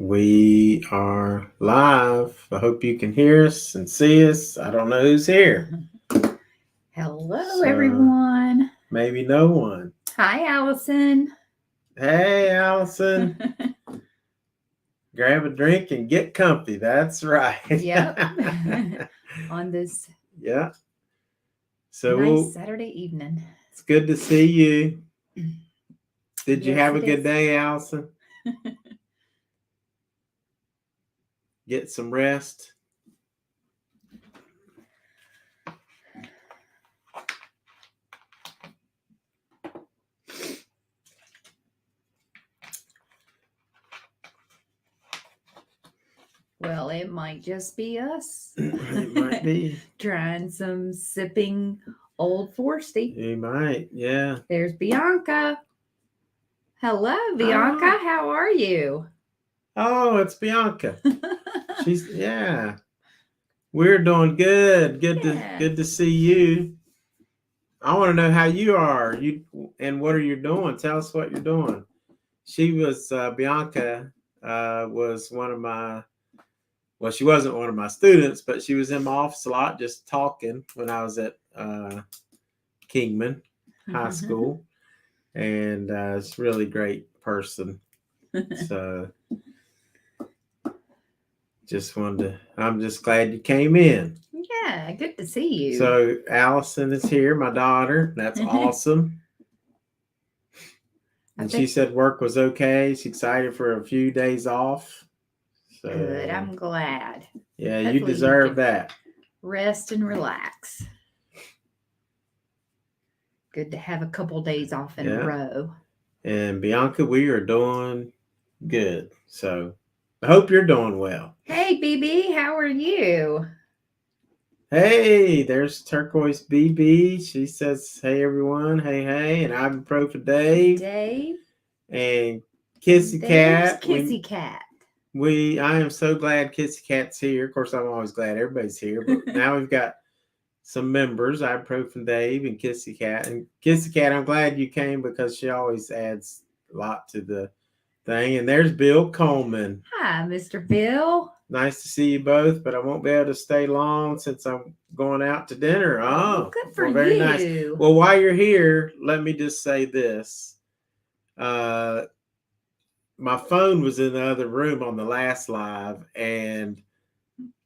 We are live. I hope you can hear us and see us. I don't know who's here. Hello, everyone. Maybe no one. Hi, Allison. Hey, Allison. Grab a drink and get comfy. That's right. Yep. On this Yeah. nice Saturday evening. It's good to see you. Did you Yes, have a it good is. day, Allison? Get some rest. Well, it might just be us. It might be. Trying some sipping Old Forsty. You might, yeah. There's Bianca. Hello, Bianca. How are you? Oh, it's Bianca. Yeah. We're doing good. Good to see you. I want to know how you are. And what are you doing? Tell us what you're doing. She was Bianca was one of my. Well, she wasn't one of my students, but she was in my office a lot, just talking when I was at Kingman High School, and it's a really great person. So. I'm just glad you came in. Yeah, good to see you. So Allison is here, my daughter. That's awesome. And she said work was okay. She's excited for a few days off. So, good. I'm glad. Yeah, hopefully you deserve that. Rest and relax. Good to have a couple days off in a row. And Bianca, we are doing good. So I hope you're doing well. Hey, BB, how are you? Hey, there's Turquoise BB. She says, hey, everyone. Hey. And Ibuprofen Dave. And Kissy Kat. Kissy Kat. I am so glad Kissy Kat's here. Of course, I'm always glad everybody's here. But now we've got some members, Ibuprofen Dave and Kissy Kat. And Kissy Kat, I'm glad you came because she always adds a lot to the thing. And there's Bill Coleman. Hi, Mr. Bill. Nice to see you both, but I won't be able to stay long since I'm going out to dinner. Oh, good for very you. Nice. Well, while you're here, let me just say this. My phone was in the other room on the last live, and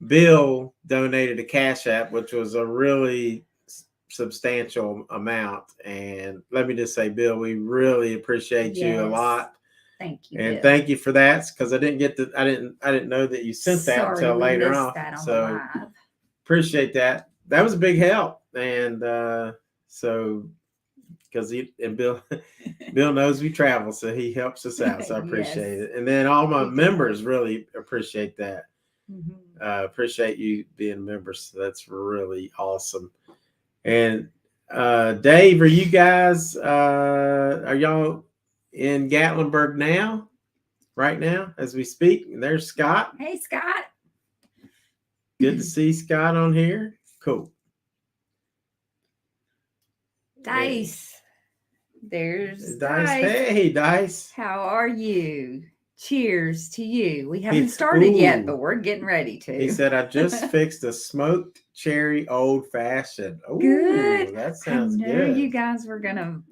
Bill donated a Cash-App, which was a really substantial amount. And let me just say, Bill, we really appreciate you a lot. Thank you, and Bill. Thank you for that, because I didn't know that you sent that until later on. So appreciate that. That was a big help, and so because Bill knows we travel, so he helps us out. So I appreciate it, and then all my members really appreciate that. Appreciate you being members. So that's really awesome. And Dave, are you guys? Are y'all in Gatlinburg now, right now, as we speak? And there's Scott. Hey, Scott. Good to see Scott on here. Cool. Dice. There's Dice. Hey, Dice. How are you? Cheers to you. We haven't started yet, but we're getting ready to. He said, I just fixed a smoked cherry old fashioned. Good. That sounds good. I knew you guys were going to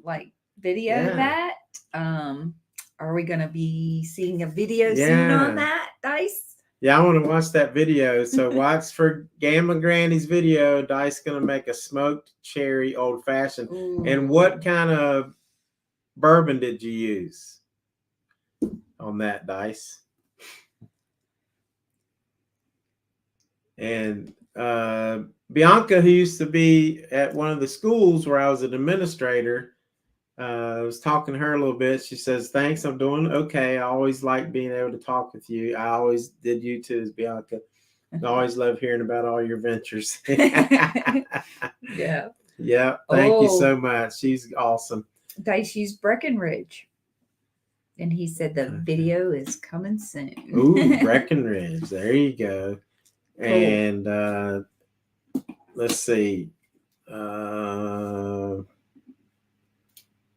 video that. Are we going to be seeing a video soon on that, Dice? Yeah, I want to watch that video. So watch for Gamblin Granny's video. Dice going to make a smoked cherry old fashioned. And what kind of bourbon did you use on that, Dice? And Bianca, who used to be at one of the schools where I was an administrator, I was talking to her a little bit. She says, thanks, I'm doing okay. I always like being able to talk with you. I always did, you too, Bianca. I always love hearing about all your ventures. Yeah. Yeah. Thank you so much. She's awesome. Dice used Breckenridge. And he said the video is coming soon. Ooh, Breckenridge. There you go. Cool. And let's see.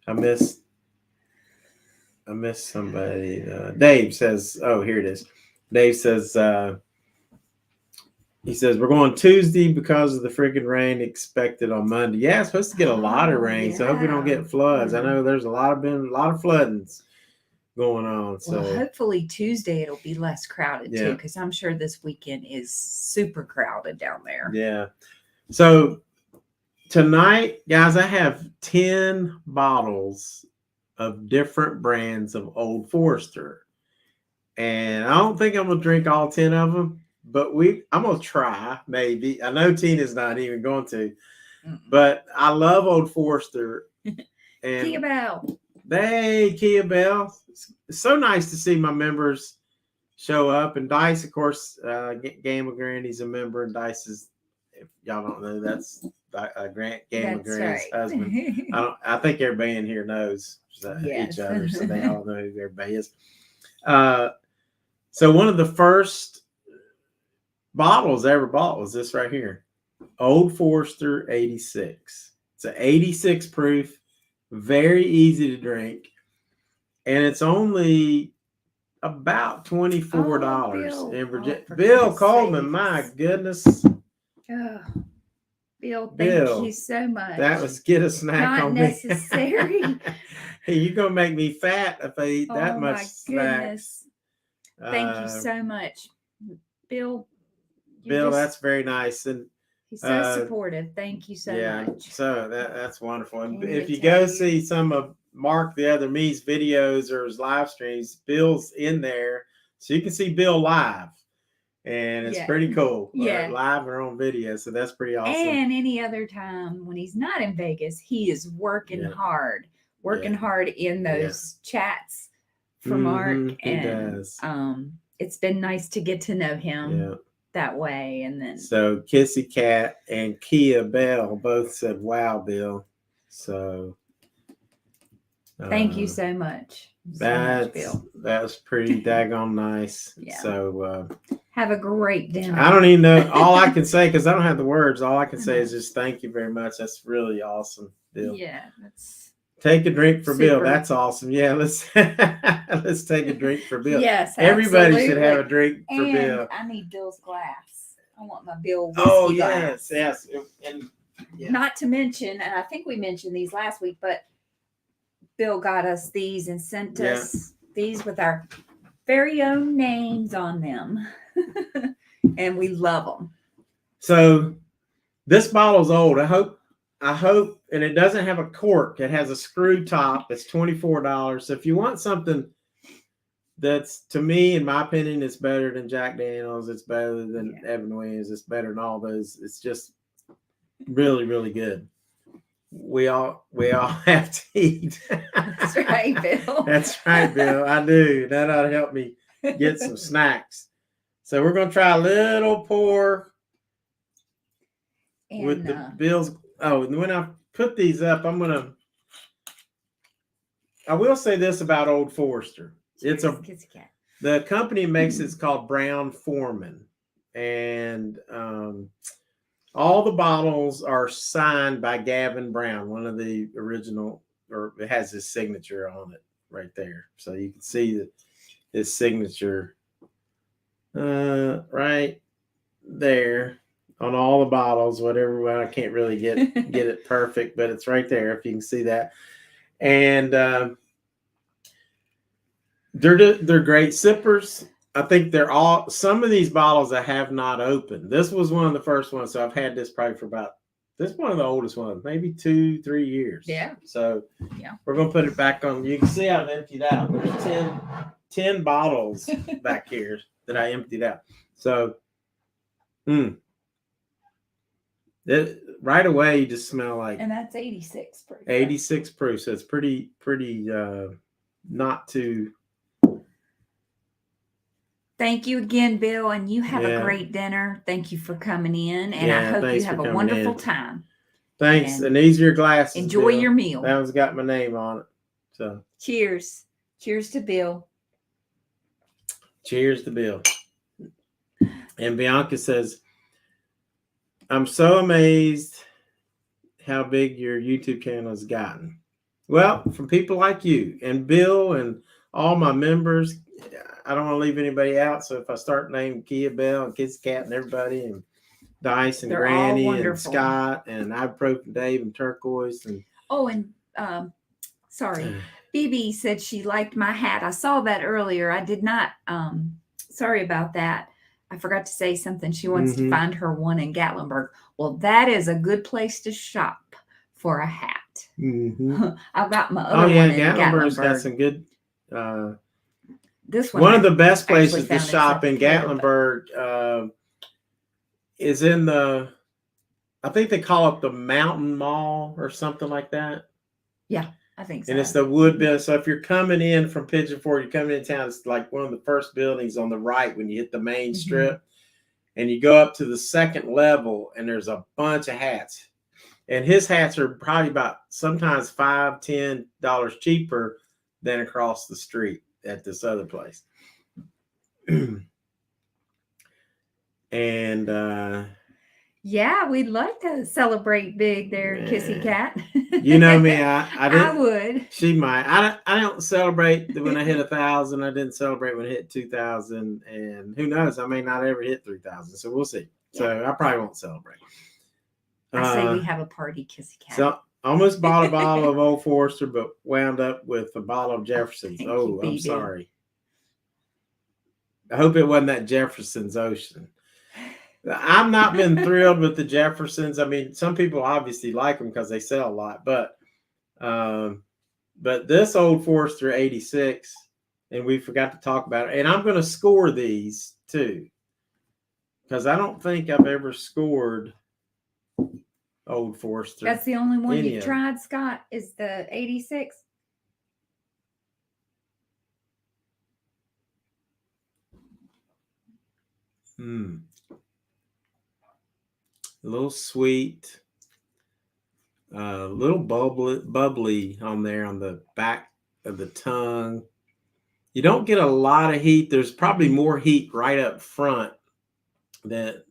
I missed I missed somebody. Dave says, oh, here it is. Dave says, he says, we're going Tuesday because of the freaking rain expected on Monday. Yeah, it's supposed to get a lot of rain, so I hope we don't get floods. I know there's been a lot of floodings going on. So well, hopefully Tuesday it'll be less crowded too, because I'm sure this weekend is super crowded down there. Yeah. So tonight, guys, I have 10 bottles of different brands of Old Forester. And I don't think I'm gonna drink all 10 of them, but I'm gonna try, maybe. I know Tina's not even going to, but I love Old Forester. And Kia-Belle. Hey, Kia-Belle. It's so nice to see my members show up. And Dice, of course, Gamblin Granny's a member, and Dice is, if y'all don't know, that's Gamblin Granny's husband. I think everybody in here knows each other, so they all know who everybody is. So one of the first bottles I ever bought was this right here, Old Forester 86. It's an 86 proof, very easy to drink, and it's only about $24 in Virginia. Bill Coleman, my goodness. Oh, Bill, thank you so much. That was get a snack on me. Not necessary. Hey, you're gonna make me fat if I eat that much snacks. Thank you so much, Bill. Bill, that's very nice, and he's so supportive. Thank you so much. So that's wonderful. And if you go see some of Mark the Other Me's videos or his live streams, Bill's in there, so you can see Bill live, and it's pretty cool. Live or on video, so that's pretty awesome. And any other time when he's not in Vegas, he is working hard in those chats for Mark, and it's been nice to get to know him that way. And then so Kissy Kat and Kia-Belle both said, "Wow, Bill." So thank you so much. That's pretty daggone nice. So have a great dinner. I don't even know all I can say because I don't have the words. All I can say is just thank you very much. That's really awesome, Bill. Yeah, that's. Take a drink for Bill. That's awesome. Yeah, let's take a drink for Bill. Yes, everybody should have a drink for Bill. I need Bill's glass. I want my Bill whiskey glass. Yes. And not to mention, and I think we mentioned these last week, but Bill got us these and sent us these with our very own names on them, and we love them. So this bottle's old. I hope, and it doesn't have a cork. It has a screw top. It's $24. So if you want something that's, to me, in my opinion, it's better than Jack Daniels. It's better than Evan Williams. It's better than all those. It's just really, really good. We all have to eat. That's right, Bill. That's right, Bill. I do. That ought to help me get some snacks. So we're going to try a little pour with the Bill's. Oh, and when I put these up, I will say this about Old Forester. The company makes it's called Brown Foreman, and all the bottles are signed by Gavin Brown, one of the original, or it has his signature on it right there, so you can see his signature right there. On all the bottles, whatever. I can't really get it perfect, but it's right there if you can see that. And they're great sippers. I think some of these bottles I have not opened. This was one of the first ones, so I've had this probably for this is one of the oldest ones, maybe 2-3 years. Yeah. So we're gonna put it back on. You can see I've emptied out. There's 10 bottles back here that I emptied out. So right away you just smell like, and that's 86 proof. 86 proof, so it's pretty not too. Thank you again, Bill, and you have a great dinner. Thank you for coming in, and I hope you have a wonderful time. Thanks, and these are your glasses. Enjoy Bill. your meal. That one's got my name on it. So cheers to Bill. Cheers to Bill. And Bianca says, I'm so amazed how big your YouTube channel has gotten. Well, from people like you and Bill and all my members. I don't want to leave anybody out. So if I start naming Kia-Belle and Kissy Kat and everybody and Dice and Granny and Scott and Ibuprofen Dave and Turquoise and sorry, BB said she liked my hat. I saw that earlier. I did not. Sorry about that. I forgot to say something. She wants to find her one in Gatlinburg. Well, that is a good place to shop for a hat. I've got my other one in Gatlinburg's got some good. This one of the best places to shop in Gatlinburg is in the. I think they call it the Mountain Mall or something like that. Yeah, I think so. And it's the Woodville. So if you're coming in from Pigeon Forge, you're coming into town, it's like one of the first buildings on the right when you hit the main strip. And you go up to the second level, and there's a bunch of hats. And his hats are probably about sometimes $5, $10 cheaper than across the street at this other place. And yeah, we'd like to celebrate big there, Kissy Kat. You know me, I would. She might. I don't celebrate when I hit 1,000. I didn't celebrate when I hit 2,000, and who knows? I may not ever hit 3,000. So we'll see. Yeah. So I probably won't celebrate. I say we have a party, Kissy Kat. So almost bought a bottle of Old Forester, but wound up with a bottle of Jefferson's. I'm sorry. I hope it wasn't that Jefferson's Ocean. I've not been thrilled with the Jeffersons. I mean, some people obviously like them because they sell a lot, but this Old Forester 86, and we forgot to talk about it. And I'm going to score these too, because I don't think I've ever scored Old Forester. That's the only one you've tried, Scott, is the 86. A little sweet, a little bubbly on there on the back of the tongue. You don't get a lot of heat. There's probably more heat right up front than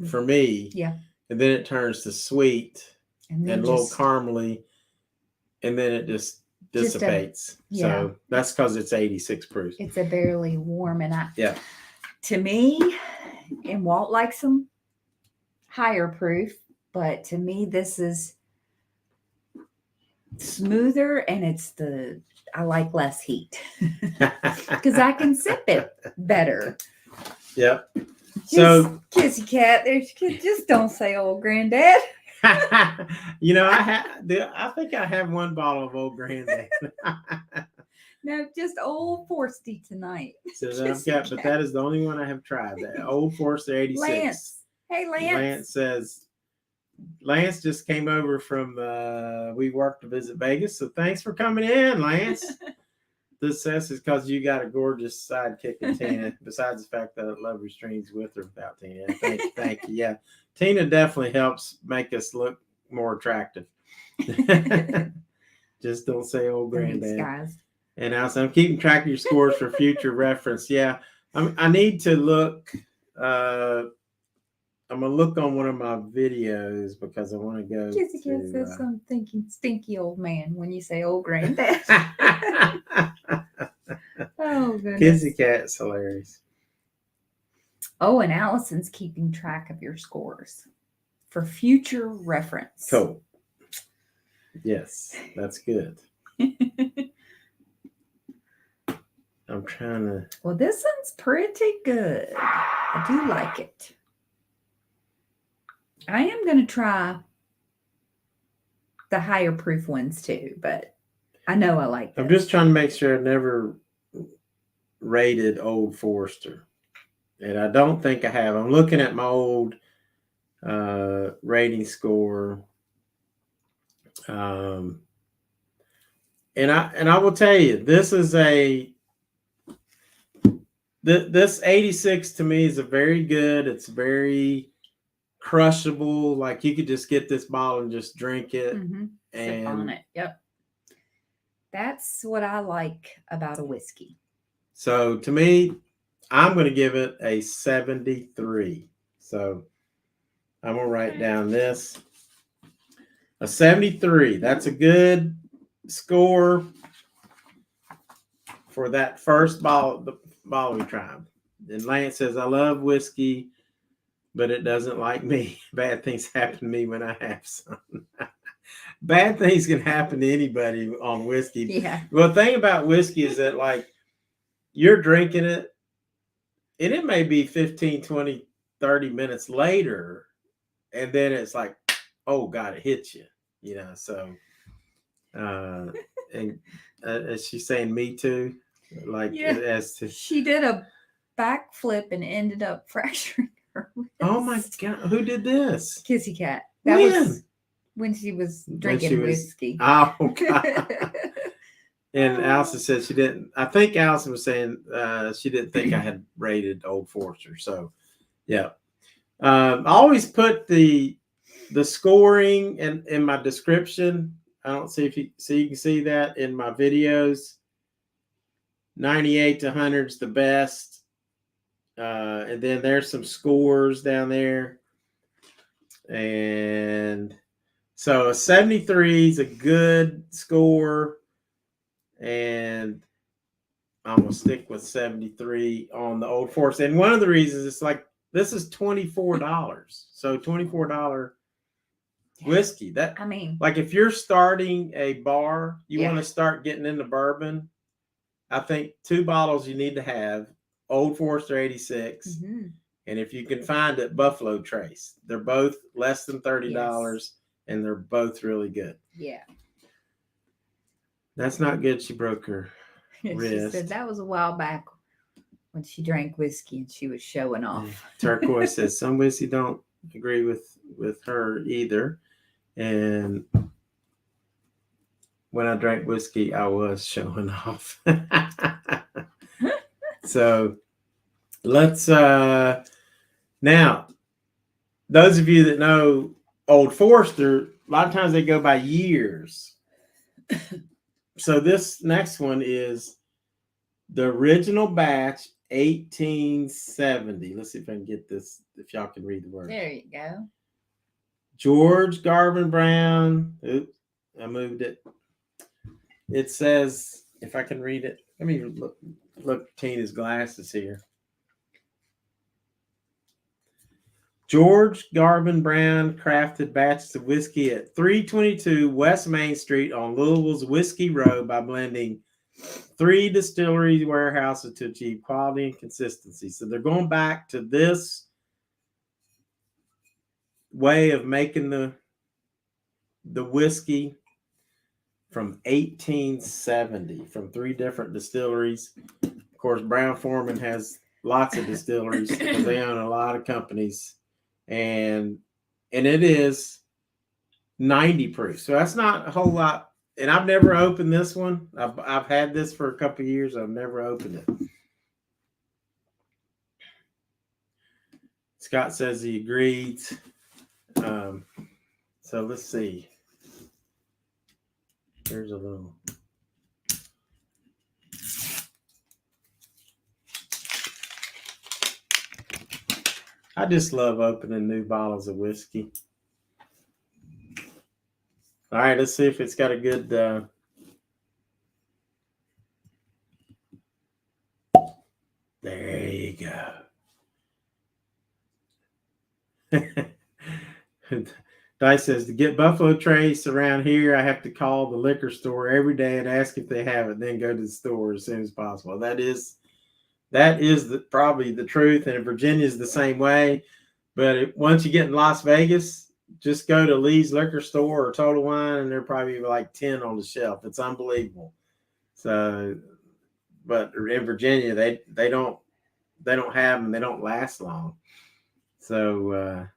for me. Yeah. And then it turns to sweet and a little caramely, and then it just dissipates. So that's because it's 86 proof. It's a barely warm, and to me, and Walt likes them higher proof, but to me this is smoother, and I like less heat because I can sip it better. Yep. So Kissy Kat, just don't say old granddad. I think I have one bottle of old granddad. No, just Old Forsty tonight. So but that is the only one I have tried. That Old Forester 86. Lance. Hey, Lance. Lance just came over from we worked to visit Vegas, so thanks for coming in, Lance. This says is because you got a gorgeous sidekick in Tina, besides the fact that I love your strings with or without Tina. Thank you. Yeah, Tina definitely helps make us look more attractive. Just don't say old granddad. Thanks, guys. And also, I'm keeping track of your scores for future reference. Yeah, I need to look. I'm going to look on one of my videos because I want to go. Kissy Kat says I'm thinking stinky old man when you say old granddad. Oh, goodness. Kissy Kat's hilarious. Oh, and Allison's keeping track of your scores for future reference. Cool. Yes, that's good. I'm trying to. Well, this one's pretty good. I do like it. I am going to try the higher proof ones too, but I know I like them. I'm just trying to make sure I never rated Old Forester. And I don't think I have. I'm looking at my old rating score. And I will tell you, this is this 86 to me is a very good. It's very crushable. Like you could just get this bottle and just drink it and sip on it. Yep. That's what I like about a whiskey. So to me, I'm going to give it a 73. So I'm going to write down this. A 73. That's a good score for that first bottle we tried. And Lance says, I love whiskey, but it doesn't like me. Bad things happen to me when I have some. Bad things can happen to anybody on whiskey. Yeah. Well, the thing about whiskey is that, like, you're drinking it, and it may be 15, 20, 30 minutes later, and then it's like, oh, God, it hits you. You know, so, and is she saying me too? Like, as to... She did a backflip and ended up fracturing her wrist. Oh, my God. Who did this? Kissy Kat. That was when she was drinking whiskey. Oh, God. And Allison said she didn't. I think Allison was saying she didn't think I had rated Old Forester. So, yeah. I always put the scoring in my description. I don't see if you can see that in my videos. 98 to 100 is the best. And then there's some scores down there. And so a 73 is a good score. And I'm going to stick with 73 on the Old Forester. And one of the reasons it's like, this is $24. So $24 whiskey. That, I mean, like, if you're starting a bar, you want to start getting into bourbon. I think 2 bottles you need to have Old Forester 86. Mm-hmm. And if you can find it, Buffalo Trace. They're both less than $30 and they're both really good. Yeah. That's not good. She broke her wrist. She said that was a while back when she drank whiskey and she was showing off. Turquoise says some whiskey don't agree with her either. And when I drank whiskey, I was showing off. So let's now, those of you that know Old Forester, a lot of times they go by years. So this next one is the original batch, 1870. Let's see if I can get this, if y'all can read the word. There you go. George Garvin Brown. Oops, I moved it. It says, if I can read it, let me look Tina's glasses here. George Garvin Brown crafted batches of whiskey at 322 West Main Street on Louisville's Whiskey Road by blending 3 distillery warehouses to achieve quality and consistency. So they're going back to this way of making the whiskey from 1870 from 3 different distilleries. Of course, Brown-Forman has lots of distilleries because they own a lot of companies. And it is 90 proof. So that's not a whole lot. And I've never opened this one. I've had this for a couple of years. I've never opened it. Scott says he agreed. So let's see. Here's a little. I just love opening new bottles of whiskey. All right, let's see if it's got a good. There you go. Dice says, to get Buffalo Trace around here, I have to call the liquor store every day and ask if they have it, then go to the store as soon as possible. That is probably the truth, and in Virginia is the same way. But once you get in Las Vegas, just go to Lee's Liquor Store or Total Wine, and there are probably like 10 on the shelf. It's unbelievable. So, but in Virginia, they don't have them. They don't last long. So.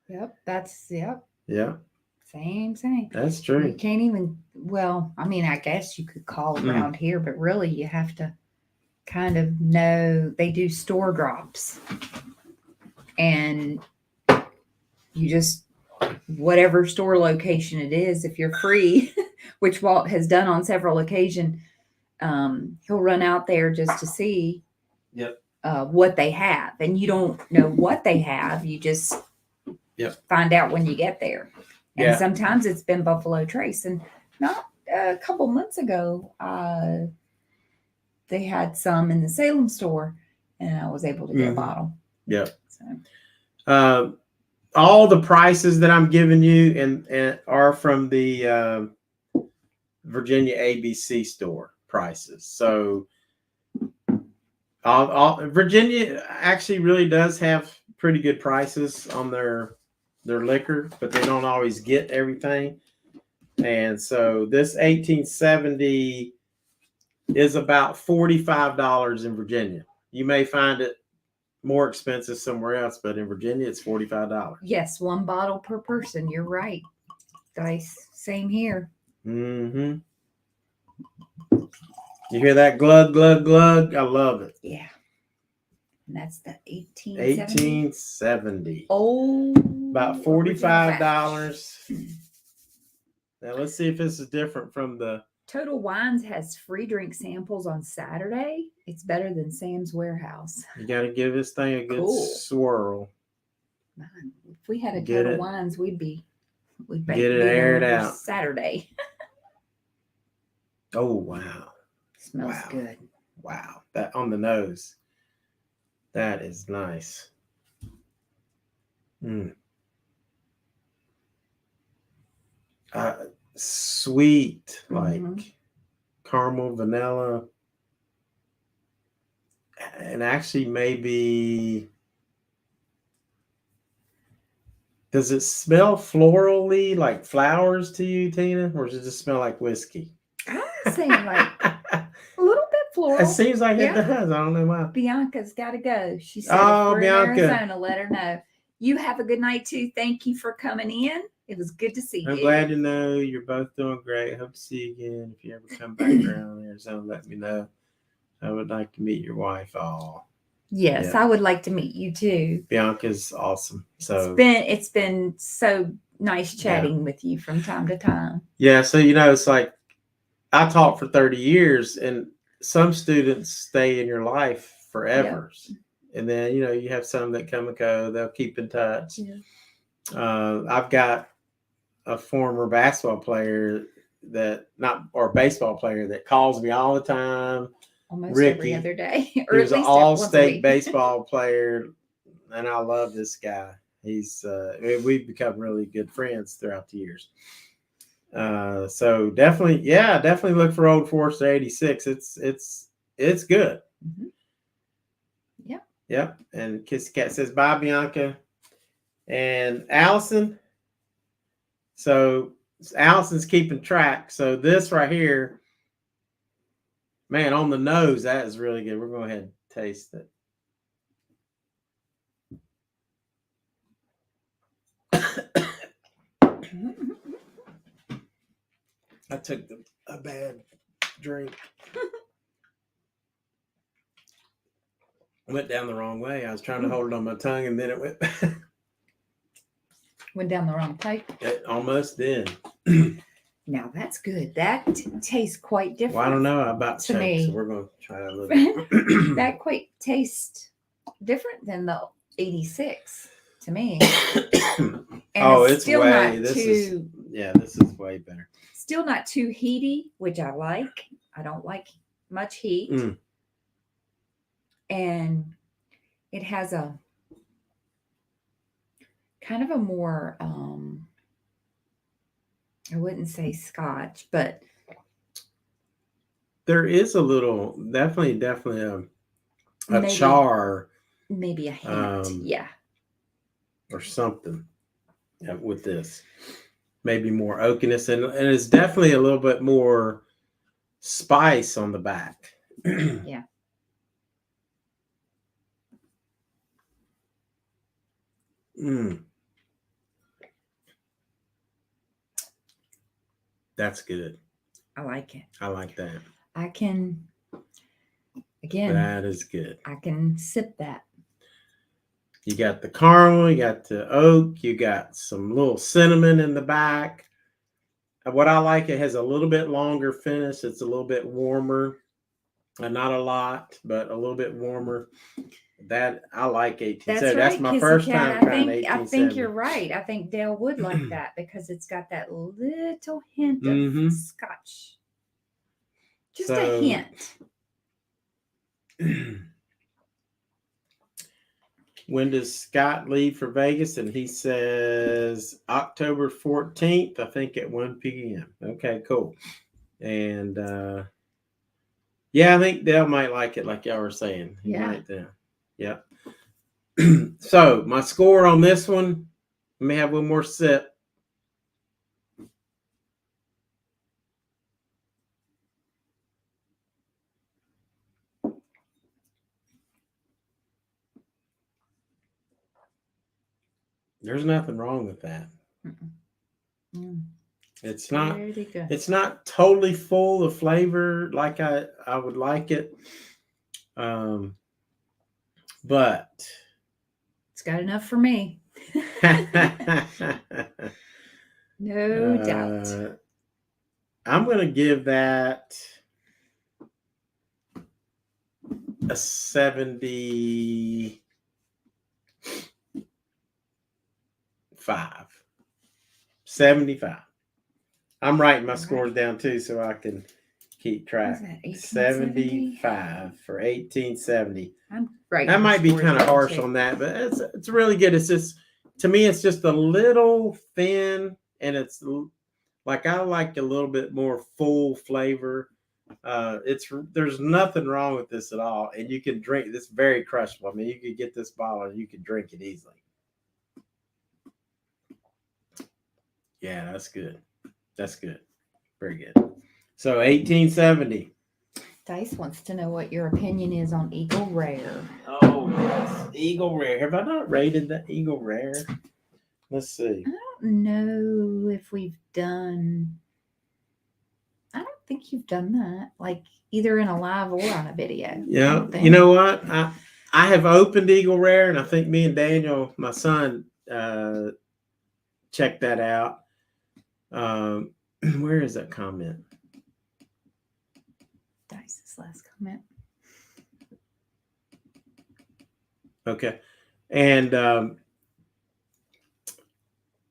Yep. Same. That's true. You can't even, well, I mean, I guess you could call around here, but really you have to kind of know they do store drops. And you just, whatever store location it is, if you're free, which Walt has done on several occasions, he'll run out there just to see what they have. And you don't know what they have. You just find out when you get there. And sometimes it's been Buffalo Trace, and not a couple months ago, they had some in the Salem store, and I was able to get a bottle. Yep. All the prices that I'm giving you and are from the Virginia ABC store prices. So Virginia actually really does have pretty good prices on their liquor, but they don't always get everything. And so this 1870 is about $45 in Virginia. You may find it more expensive somewhere else, but in Virginia it's $45. Yes, one bottle per person. You're right. Dice, same here. Mm-hmm. You hear that glug, glug, glug? I love it. Yeah. And that's the 1870. Oh, about $45. Now let's see if this is different from the Total Wines has free drink samples on Saturday. It's better than Sam's Warehouse. You got to give this thing a good swirl. Man, if we had a Total Wines, we'd get it aired out Saturday. Oh wow! Smells good. Wow, that on the nose. That is nice. Sweet, like caramel, vanilla, and actually maybe. Does it smell florally, like flowers to you, Tina, or does it just smell like whiskey? I'm saying like a little bit floral. It seems like it does. I don't know why. Bianca's got to go. She said, if we're in Arizona, let her know. You have a good night too. Thank you for coming in. It was good to see you. I'm glad to know you're both doing great. Hope to see you again. If you ever come back around Arizona, let me know. I would like to meet your wife. Yes, I would like to meet you too. Bianca's awesome. So it's been so nice chatting with you from time to time. Yeah, so it's like I taught for 30 years, and some students stay in your life forever. Yep. And then you have some that come and go. They'll keep in touch. Yeah. I've got a former basketball player baseball player that calls me all the time. Almost Ricky, every other day. He was an all-state baseball player, and I love this guy. He's we've become really good friends throughout the years. So definitely look for Old Forester 86. It's good. Mm-hmm. Yep. And Kissy Kat says bye, Bianca and Allison. So Allison's keeping track. So this right here. Man, on the nose, that is really good. We're going to go ahead and taste it. I took a bad drink. Went down the wrong way. I was trying to hold it on my tongue, and then it went down the wrong pipe. It almost did. Now that's good. That tastes quite different. Well, I don't know about to me. So we're going to try that a little bit. That quite tastes different than the 86 to me. It's still way. This is way better. Still not too heaty, which I like. I don't like much heat. And it has a kind of a more I wouldn't say Scotch, but there is a little, definitely a char, maybe a hint, or something with this. Maybe more oakiness, and it's definitely a little bit more spice on the back. Yeah. That's good. I like it. I like that. I can, again. That is good. I can sip that. You got the caramel, you got the oak, you got some little cinnamon in the back. What I like, it has a little bit longer finish. It's a little bit warmer. Not a lot, but a little bit warmer. That I like 1870. That's right, that's my Kissy first Kat. time trying 1870. I think you're right. I think Dale would like that because it's got that little hint of Scotch. Just a hint. When does Scott leave for Vegas? And he says October 14th, I think at 1 p.m. Okay, cool. And yeah, I think Dale might like it, like y'all were saying. He might. Yeah. So my score on this one, let me have one more sip. There's nothing wrong with that. It's not. It's not totally full of flavor like I would like it, but it's got enough for me. No doubt. I'm gonna give that a 75. 75. I'm writing my scores down too so I can keep track. 75 for 1870. I'm right. That might be kind of harsh on that, but it's really good. It's just, to me, it's just a little thin, and it's like I like a little bit more full flavor. There's nothing wrong with this at all, and you can drink this very crushable. I mean, you could get this bottle and you could drink it easily. Yeah, that's good. That's good. Very good. So 1870. Dice wants to know what your opinion is on Eagle Rare. Oh, yes. Eagle Rare. Have I not rated the Eagle Rare? Let's see. I don't know if we've done. I don't think you've done that, like either in a live or on a video. Yeah. You know what? I have opened Eagle Rare, and I think me and Daniel, my son, checked that out. Where is that comment? Dice's last comment. Okay. And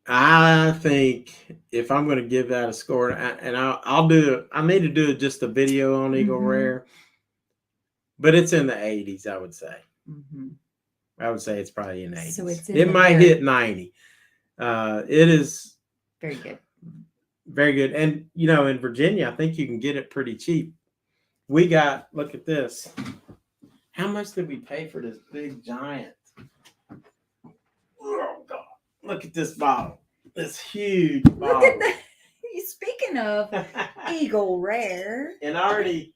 I think if I'm going to give that a score, and I'll do it, I need to do just a video on Eagle Rare, but it's in the 80s, I would say. I would say it's probably in the 80s. So it might hit 90. It is very good. Very good. And, you know, in Virginia, I think you can get it pretty cheap. We got, look at this. How much did we pay for this big giant? Oh, God. Look at this bottle. This huge bottle. Look at that. Speaking of Eagle Rare. And I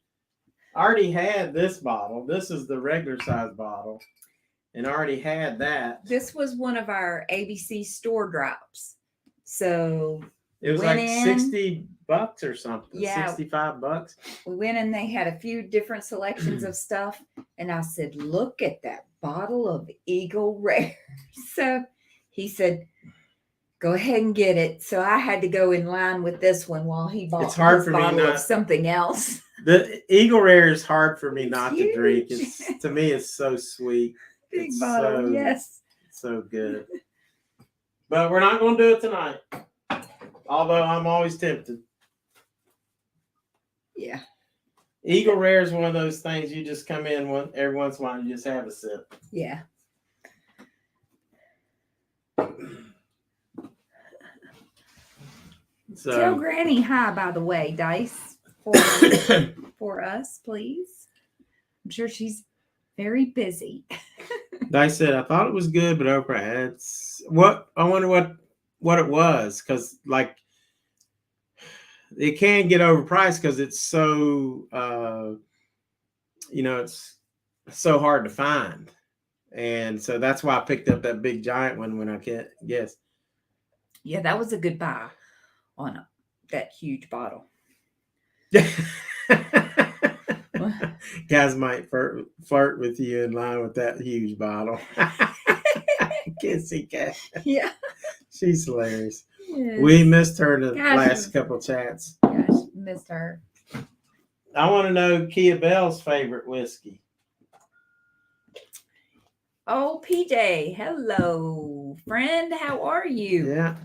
already had this bottle. This is the regular size bottle. And I already had that. This was one of our ABC store drops. So it was like $60 or something. Yeah. $65. We went in, they had a few different selections of stuff. And I said, look at that bottle of Eagle Rare. So he said, go ahead and get it. So I had to go in line with this one while he bought his bottle of something else. The Eagle Rare is hard for me not to drink. To me, it's so sweet. Big bottle, yes. So good. But we're not going to do it tonight. Although I'm always tempted. Yeah. Eagle Rare is one of those things you just come in every once in a while and you just have a sip. Yeah. So, tell Granny hi, by the way, Dice, for us, please. I'm sure she's very busy. Dice said, I thought it was good, but Oprah, I wonder what it was, because like it can get overpriced because it's so it's so hard to find, and so that's why I picked up that big giant one when I can't guess. Yeah, that was a good buy on that huge bottle. Guys might flirt with you in line with that huge bottle. Kissy Kat. Yeah. She's hilarious. Yes. We missed her in the last couple chats. Gosh, missed her. I want to know Kia-Belle's favorite whiskey. Oh, PJ, hello, friend. How are you? Yeah.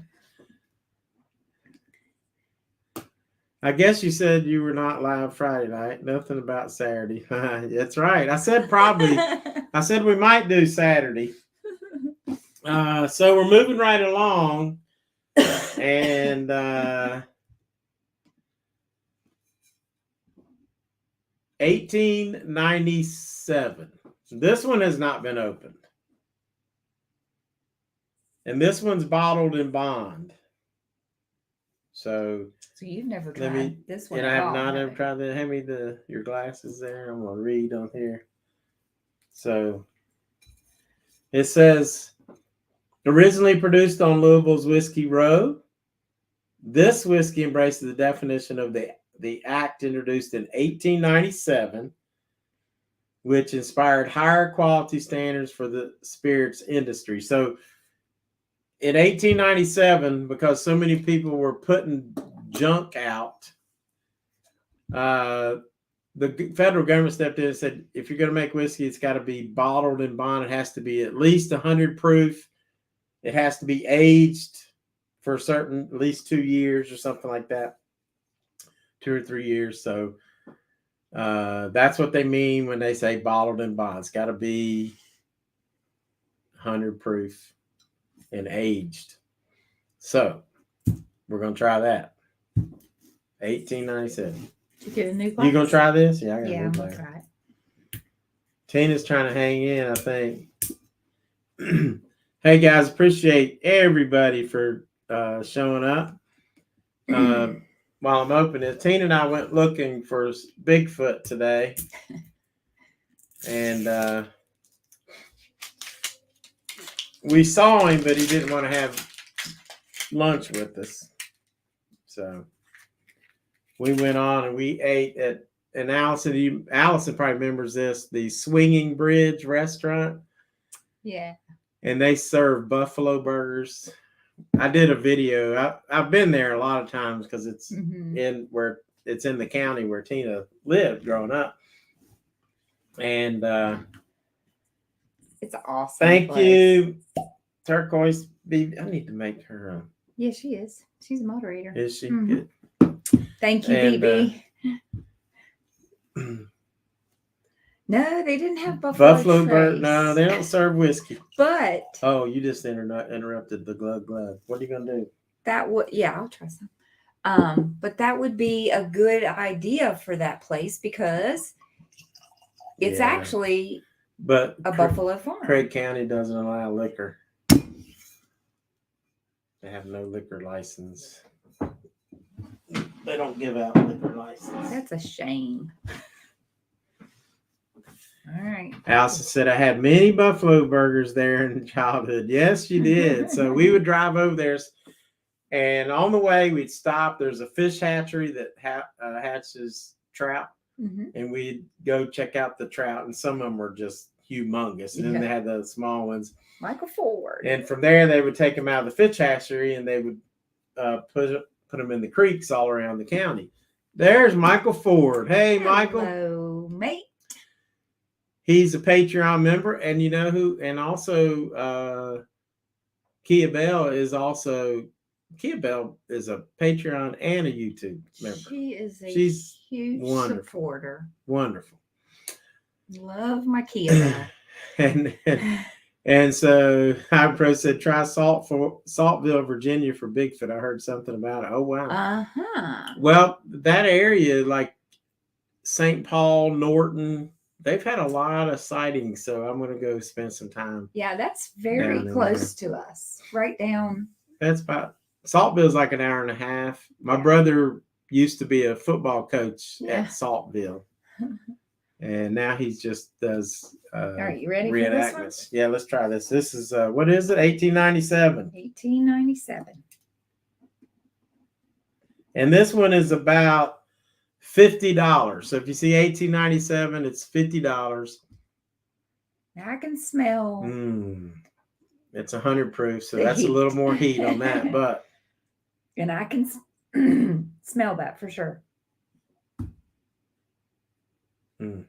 I guess you said you were not live Friday night. Nothing about Saturday. That's right. I said probably. I said we might do Saturday. So we're moving right along. And 1897. This one has not been opened. And this one's bottled in bond. So you've never tried this one. And I have not ever tried that. Hand me your glasses there. I'm gonna read on here. So it says originally produced on Louisville's Whiskey Row. This whiskey embraces the definition of the act introduced in 1897, which inspired higher quality standards for the spirits industry. So in 1897, because so many people were putting junk out, the federal government stepped in and said, if you're going to make whiskey, it's got to be bottled in bond. It has to be at least 100 proof. It has to be aged for at least 2 years or something like that. 2 or 3 years. So that's what they mean when they say bottled in bond. It's got to be 100 proof and aged. So we're going to try that. 1897. You get a new glass? You going to try this? Yeah, I'm going to try it. Tina's trying to hang in, I think. Hey, guys, appreciate everybody for showing up. While I'm opening, Tina and I went looking for Bigfoot today. And we saw him, but he didn't want to have lunch with us. So we went on and we ate at, and Allison probably remembers this, the Swinging Bridge restaurant. Yeah. And they serve buffalo burgers. I did a video. I've been there a lot of times because it's in the county where Tina lived growing up. And it's awesome. Thank you, Turquoise. I need to make her. Yeah, she is. She's a moderator. Is she? Mm-hmm. Good. Thank you, BB. No, they didn't have buffalo burger. No, they don't serve whiskey. But you just interrupted the glug. What are you gonna do? I'll try some. But that would be a good idea for that place because it's actually a buffalo farm. Craig County doesn't allow liquor. They have no liquor license. They don't give out liquor license. That's a shame. All right. Allison said, I had many buffalo burgers there in childhood. Yes, you did. So we would drive over there, and on the way, we'd stop. There's a fish hatchery that hatches trout, and we'd go check out the trout, and some of them were just humongous. And then they had the small ones. Michael Ford. And from there, they would take them out of the fish hatchery, and they would put them in the creeks all around the county. There's Michael Ford. Hey, Michael. Hello, mate. He's a Patreon member, and you know who, and also Kia-Belle is a Patreon and a YouTube member. She's huge wonderful. Supporter. Wonderful. Love my Kia-Belle. and so Hypro said, try Saltville, Virginia for Bigfoot. I heard something about it. Oh wow. Well, that area, like St. Paul, Norton, they've had a lot of sightings, so I'm going to go spend some time. Yeah, that's very close to us. Right down. That's about, Saltville's like an hour and a half. My brother used to be a football coach at Saltville. And now he just does all right, you ready for this one? Yeah, let's try this. This is, what is it? 1897. 1897. And this one is about $50. So if you see 1897, it's $50. Now I can smell. It's 100 proof, so that's a little more heat on that, but. And I can smell that for sure. Mm.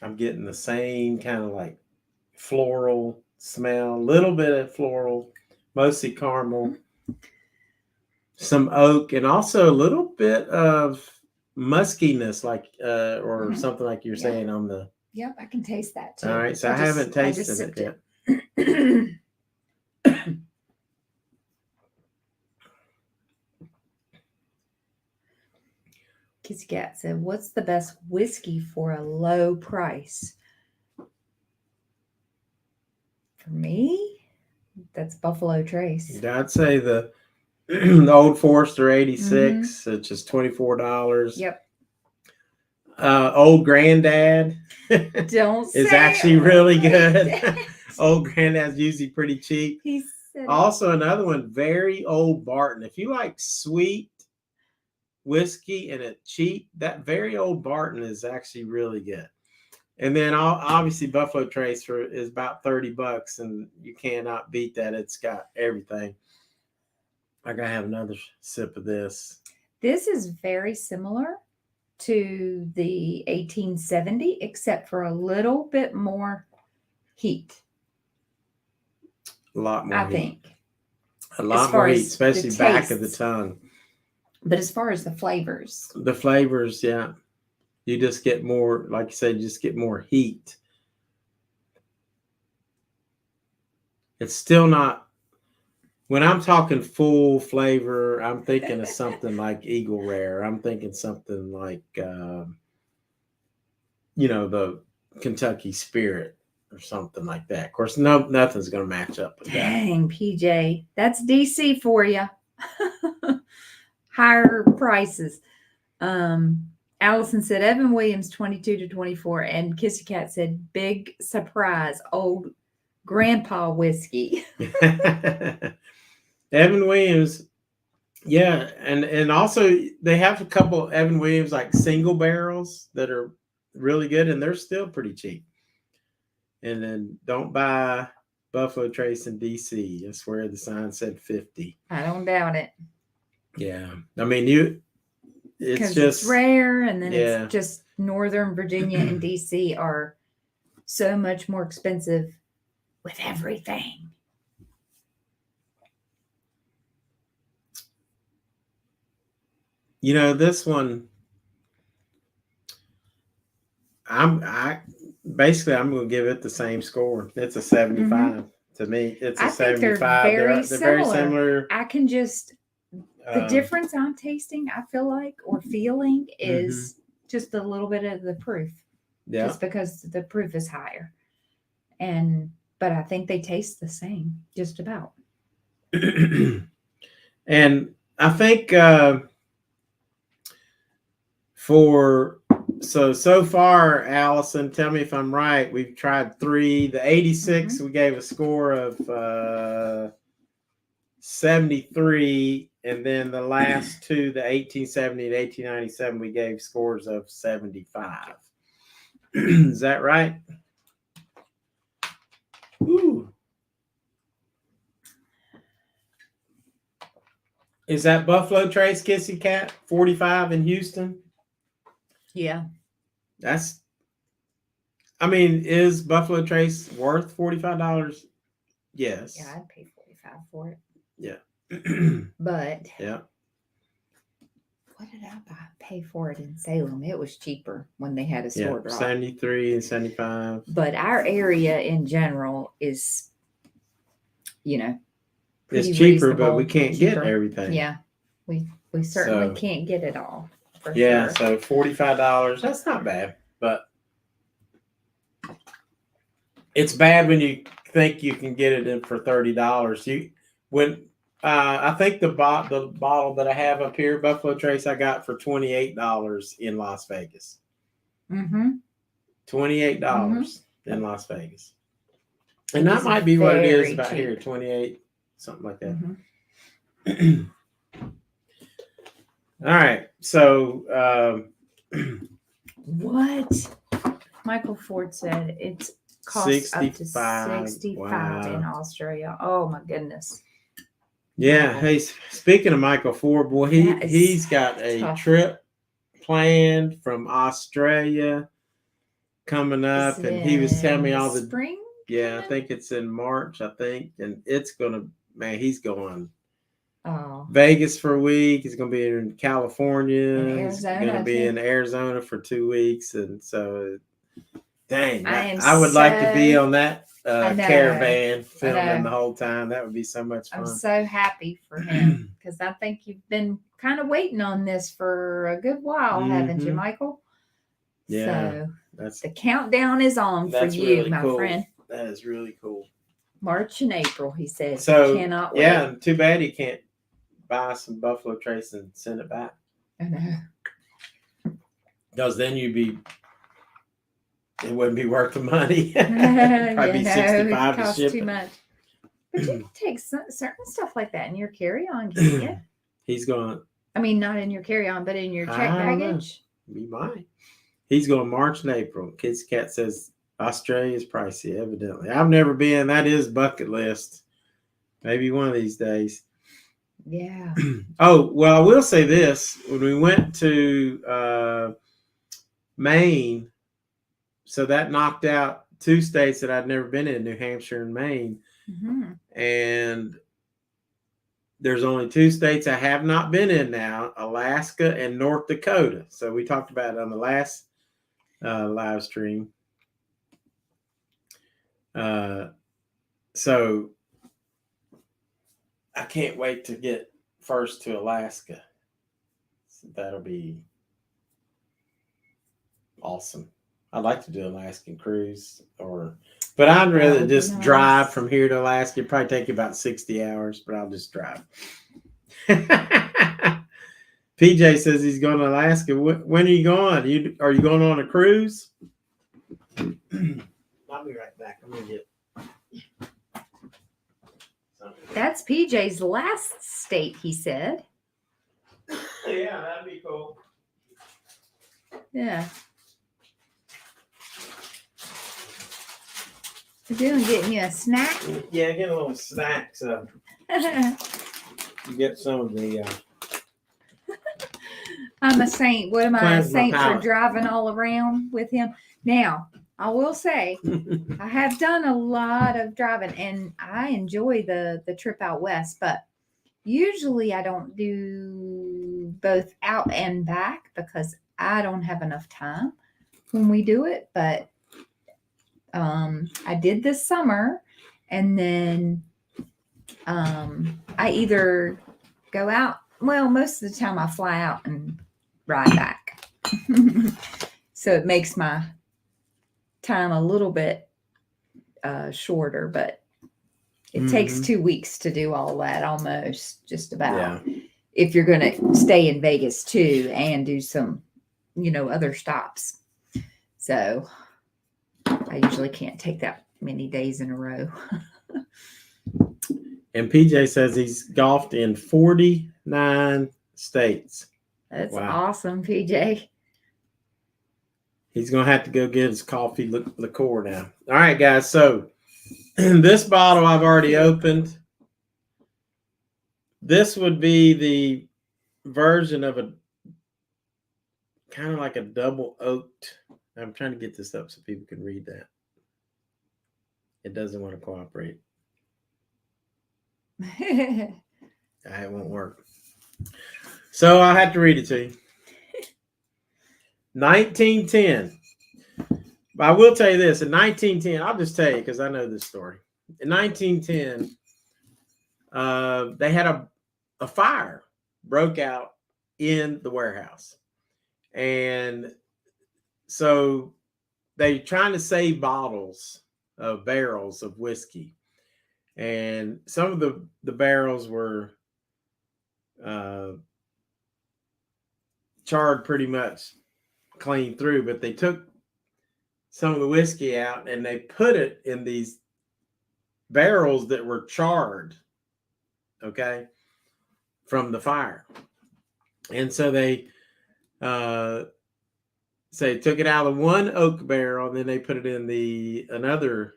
I'm getting the same kind of like floral smell, a little bit of floral, mostly caramel, some oak, and also a little bit of muskiness, like or something like you're saying on the. Yep, I can taste that too. All right, so I haven't tasted it yet. Kissy Kat said, "What's the best whiskey for a low price?" For me, that's Buffalo Trace. I'd say the Old Forester 86, which is $24. Yep. Old Granddad is actually really good. Old Granddad's usually pretty cheap. Also, another one, very old Barton. If you like sweet whiskey and it's cheap, that very old Barton is actually really good. And then obviously Buffalo Trace is about $30, and you cannot beat that. It's got everything. I gotta have another sip of this. This is very similar to the 1870, except for a little bit more heat. A lot more I heat. think. A lot more heat, especially back of the tongue. But as far as the flavors. The flavors, yeah. You just get more, like you said, you just get more heat. It's still not, when I'm talking full flavor, I'm thinking of something like Eagle Rare. I'm thinking something like, the Kentucky Spirit or something like that. Of course, nothing's going to match up with that. Dang, PJ. That's DC for you. Higher prices. Allison said Evan Williams 22 to 24, and Kissy Kat said big surprise, old grandpa whiskey. Evan Williams, yeah, and also they have a couple Evan Williams like single barrels that are really good, and they're still pretty cheap. And then don't buy Buffalo Trace in DC. I swear the sign said 50. I don't doubt it. Yeah, I mean it's just it's rare, and then it's just Northern Virginia and DC are so much more expensive with everything. This one, I'm going to give it the same score. It's a 75 to me. It's a 75. They're very similar. I can just the difference I'm tasting, I feel like, or feeling, is just a little bit of the proof. Yeah. Just because the proof is higher. But I think they taste the same, just about. And I think so far, Allison, tell me if I'm right. We've tried 3. The 86, we gave a score of 73. And then the last 2, the 1870 and 1897, we gave scores of 75. Is that right? Ooh. Is that Buffalo Trace, Kissy Kat? 45 in Houston? Yeah. Is Buffalo Trace worth $45? Yes. Yeah, I'd pay $45 for it. Yeah. But yeah. What did I pay for it in Salem? It was cheaper when they had a store drop. 73 and 75. But our area in general is, it's cheaper, but we can't get everything. Yeah, we certainly can't get it all. Yeah, sure. So $45. That's not bad, but it's bad when you think you can get it in for $30. I think the bottle that I have up here, Buffalo Trace, I got for $28 in Las Vegas. $28 in Las Vegas, and that might be what it is about cheap. Here, 28, something like that. All right, so what Michael Ford said it costs 65. Up to 65 in Australia. Oh my goodness. Yeah. Michael. Hey, speaking of Michael Ford, boy, he's got a trip planned from Australia coming up, and he was telling me all the spring. Yeah, I think it's in March. I think, and it's gonna. Man, he's going. Vegas for a week. He's going to be in California. He's going to be in Arizona for 2 weeks, and so, dang, I would like to be on that caravan filming the whole time. That would be so much fun. I'm so happy for him because I think you've been kind of waiting on this for a good while, haven't you, Michael? Yeah, so the countdown is on for you, really my friend. That is really cool. March and April, he said. So cannot wait. Yeah, too bad he can't buy some Buffalo Trace and send it back. I know. Because then it wouldn't be worth the money. Probably be $65 to ship too much. But you can take certain stuff like that in your carry-on, can't you? He's going. I mean, not in your carry-on, but in your check baggage. We might. He's going March and April. Kissy Kat says Australia is pricey, evidently. I've never been. That is bucket list. Maybe one of these days. Yeah. Oh, well, I will say this. When we went to Maine, so that knocked out 2 states that I'd never been in, New Hampshire and Maine. And there's only 2 states I have not been in now, Alaska and North Dakota. So we talked about it on the last live stream. So I can't wait to get first to Alaska. So that'll be awesome. I'd like to do an Alaskan cruise, but I'd rather just drive from here to Alaska. It'd probably take you about 60 hours, but I'll just drive. PJ says he's going to Alaska. When are you going? Are you going on a cruise? I'll be right back. I'm going to get something. That's PJ's last state, he said. Yeah, that'd be cool. Yeah. You're doing getting you a snack? Yeah, get a little snack. So you get some of the. I'm a saint. What am I, a saint for driving all around with him? Now, I will say, I have done a lot of driving, and I enjoy the trip out west, but usually I don't do both out and back because I don't have enough time when we do it. But I did this summer, and then I either go out. Well, most of the time I fly out and ride back. So it makes my time a little bit shorter, but it takes 2 weeks to do all that, almost, just about. Yeah. If you're going to stay in Vegas too and do some, other stops. So I usually can't take that many days in a row. And PJ says he's golfed in 49 states. That's awesome, PJ. He's going to have to go get his coffee liqueur now. All right, guys. So this bottle I've already opened. This would be the version of a kind of like a double oaked. I'm trying to get this up so people can read that. It doesn't want to cooperate. It won't work. So I'll have to read it to you. 1910. I will tell you this. In 1910, I'll just tell you because I know this story. In 1910, they had a fire broke out in the warehouse. And so they trying to save barrels of whiskey. And some of the barrels were charred pretty much clean through, but they took some of the whiskey out and they put it in these barrels that were charred, okay, from the fire. And so they took it out of one oak barrel and then they put it in another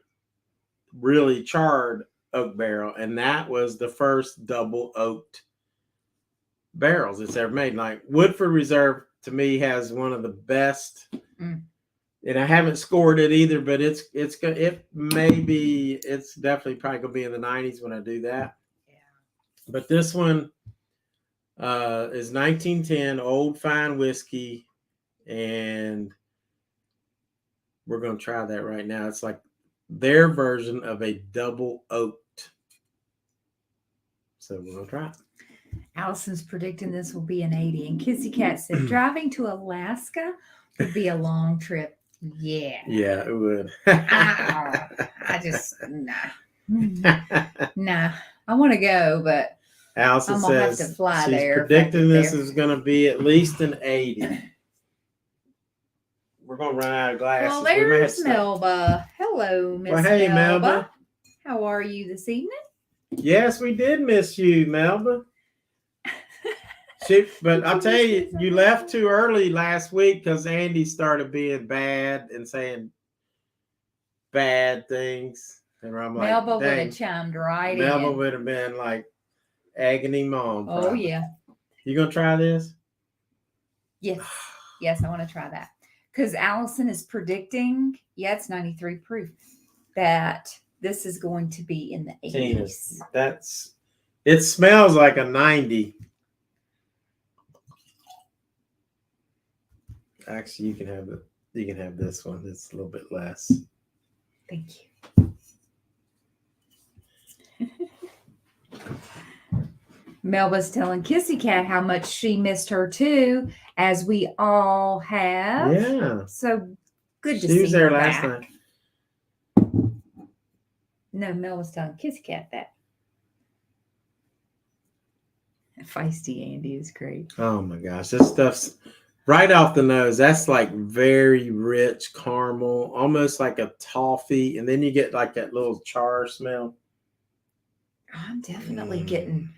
really charred oak barrel, and that was the first double oaked barrels it's ever made. Like Woodford Reserve to me has one of the best, and I haven't scored it either, but it's definitely probably gonna be in the 90s when I do that. Yeah. But this one is 1910 old fine whiskey, and we're gonna try that right now. It's like their version of a double oaked. So we're gonna try it. Allison's predicting this will be an 80. And Kissy Kat said driving to Alaska would be a long trip. Yeah. Yeah, it would. I just, nah. I want to go, but Allison I'm going to have says to fly she's there. predicting this is going to be at least an 80. We're going to run out of glasses. Well, there's Melba. Hello, Miss Melba. Hey, Melba. How are you this evening? Yes, we did miss you, Melba. But I'll tell you, you left too early last week because Andy started being bad and saying bad things. And I'm like, Melba would have chimed right in. Melba would have been like agony mom. Oh, probably. yeah. You going to try this? Yes. Yes, I want to try that. Because Allison is predicting, it's 93 proof, that this is going to be in the 80s. It smells like a 90. Actually, you can have this one. It's a little bit less. Thank you. Melba's telling Kissy Kat how much she missed her too, as we all have. Yeah. So good to see her. She was there last night. No, Mel was telling Kissy Kat that. Feisty Andy is great. Oh my gosh, this stuff's right off the nose. That's like very rich caramel, almost like a toffee, and then you get like that little char smell. I'm definitely getting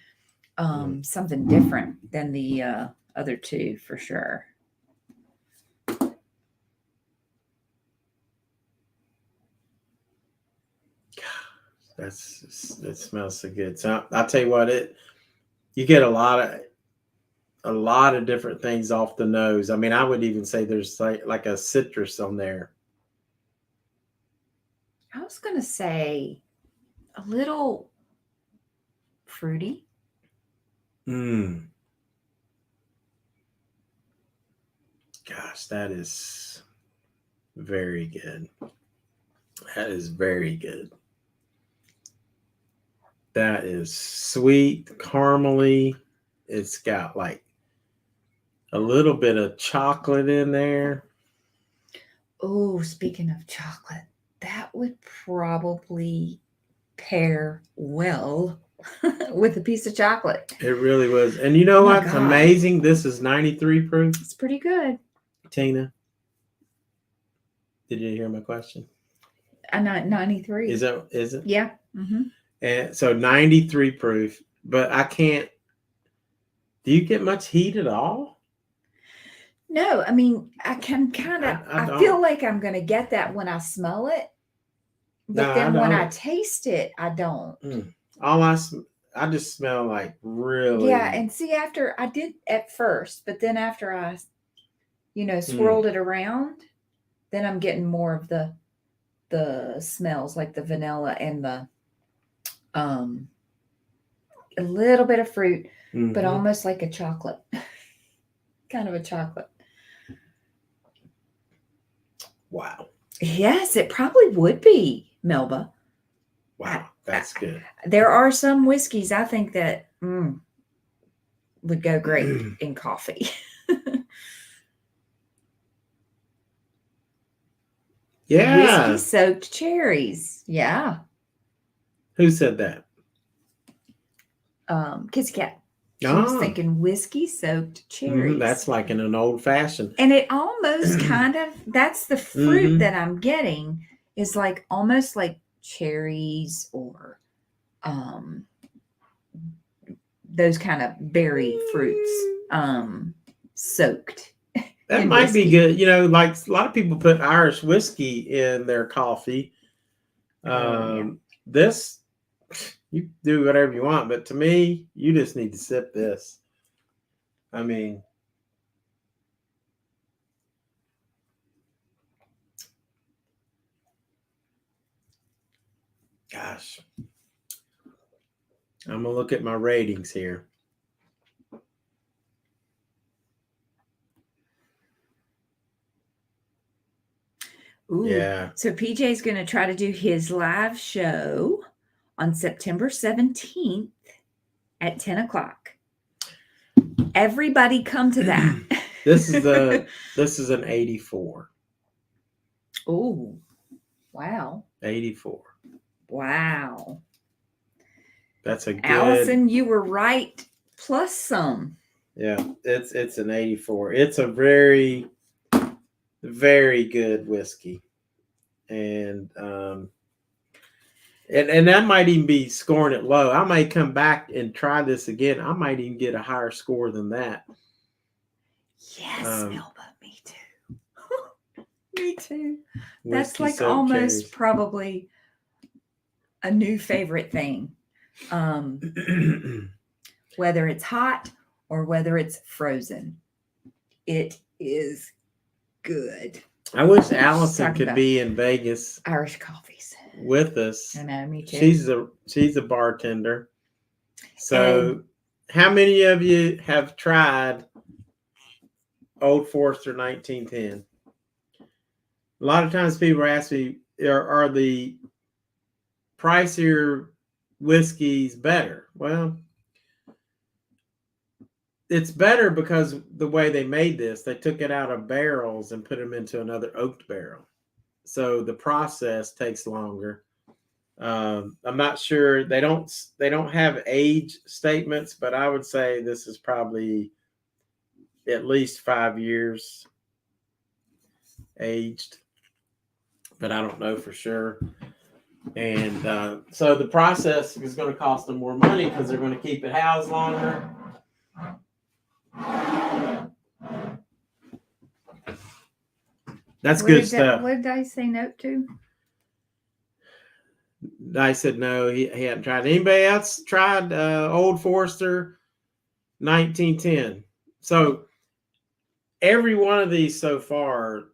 something different than the other two for sure. That smells so good. So I'll tell you what, you get a lot of different things off the nose. I mean, I would even say there's like a citrus on there. I was gonna say a little fruity. Gosh, that is very good. That is very good. That is sweet, caramely. It's got like a little bit of chocolate in there. Oh, speaking of chocolate, that would probably pair well with a piece of chocolate. It really was. And you know what's amazing? This is 93 proof. It's pretty good. Tina, did you hear my question? 93. Is it? Yeah. Mm-hmm. And so 93 proof, but I can't. Do you get much heat at all? No, I mean, I can kind of, I feel like I'm going to get that when I smell it. But then when I taste it, I don't. I just smell like really. Yeah. And see, after I did at first, but then after I, swirled it around, then I'm getting more of the smells like the vanilla and the, a little bit of fruit, but almost like a chocolate, kind of a chocolate. Wow. Yes, it probably would be, Melba. Wow, that's good. There are some whiskeys I think that would go great in coffee. Yeah. Whiskey soaked cherries. Yeah. Who said that? Kissy Kat. She was thinking whiskey soaked cherries. That's like in an old fashioned. And it almost kind of, that's the fruit that I'm getting, is like almost like cherries or those kind of berry fruits soaked. That might be good. Like a lot of people put Irish whiskey in their coffee. This you do whatever you want, but to me, you just need to sip this. I mean, gosh, I'm gonna look at my ratings here. Ooh. Yeah. So PJ's going to try to do his live show on September 17th at 10 o'clock. Everybody come to that. This is an 84. Oh, wow. 84. Wow. That's a good. Allison, you were right. Plus some. Yeah, it's an 84. It's a very, very good whiskey, and that might even be scoring it low. I might come back and try this again. I might even get a higher score than that. Yes, Melba, me too. Me too. That's like almost probably a new favorite thing. Whether it's hot or whether it's frozen, it is good. I wish Allison could be in Vegas. Irish coffees with us. I know, me too. She's a bartender. So, how many of you have tried Old Forester 1910? A lot of times people ask me, are the pricier whiskeys better? Well, it's better because the way they made this, they took it out of barrels and put them into another oaked barrel. So the process takes longer. I'm not sure, they don't have age statements, but I would say this is probably at least 5 years aged, but I don't know for sure. And so the process is going to cost them more money because they're going to keep it housed longer. That's good stuff. What did I say no to? I said no, he hadn't tried. Anybody else tried Old Forester 1910? So every one of these so far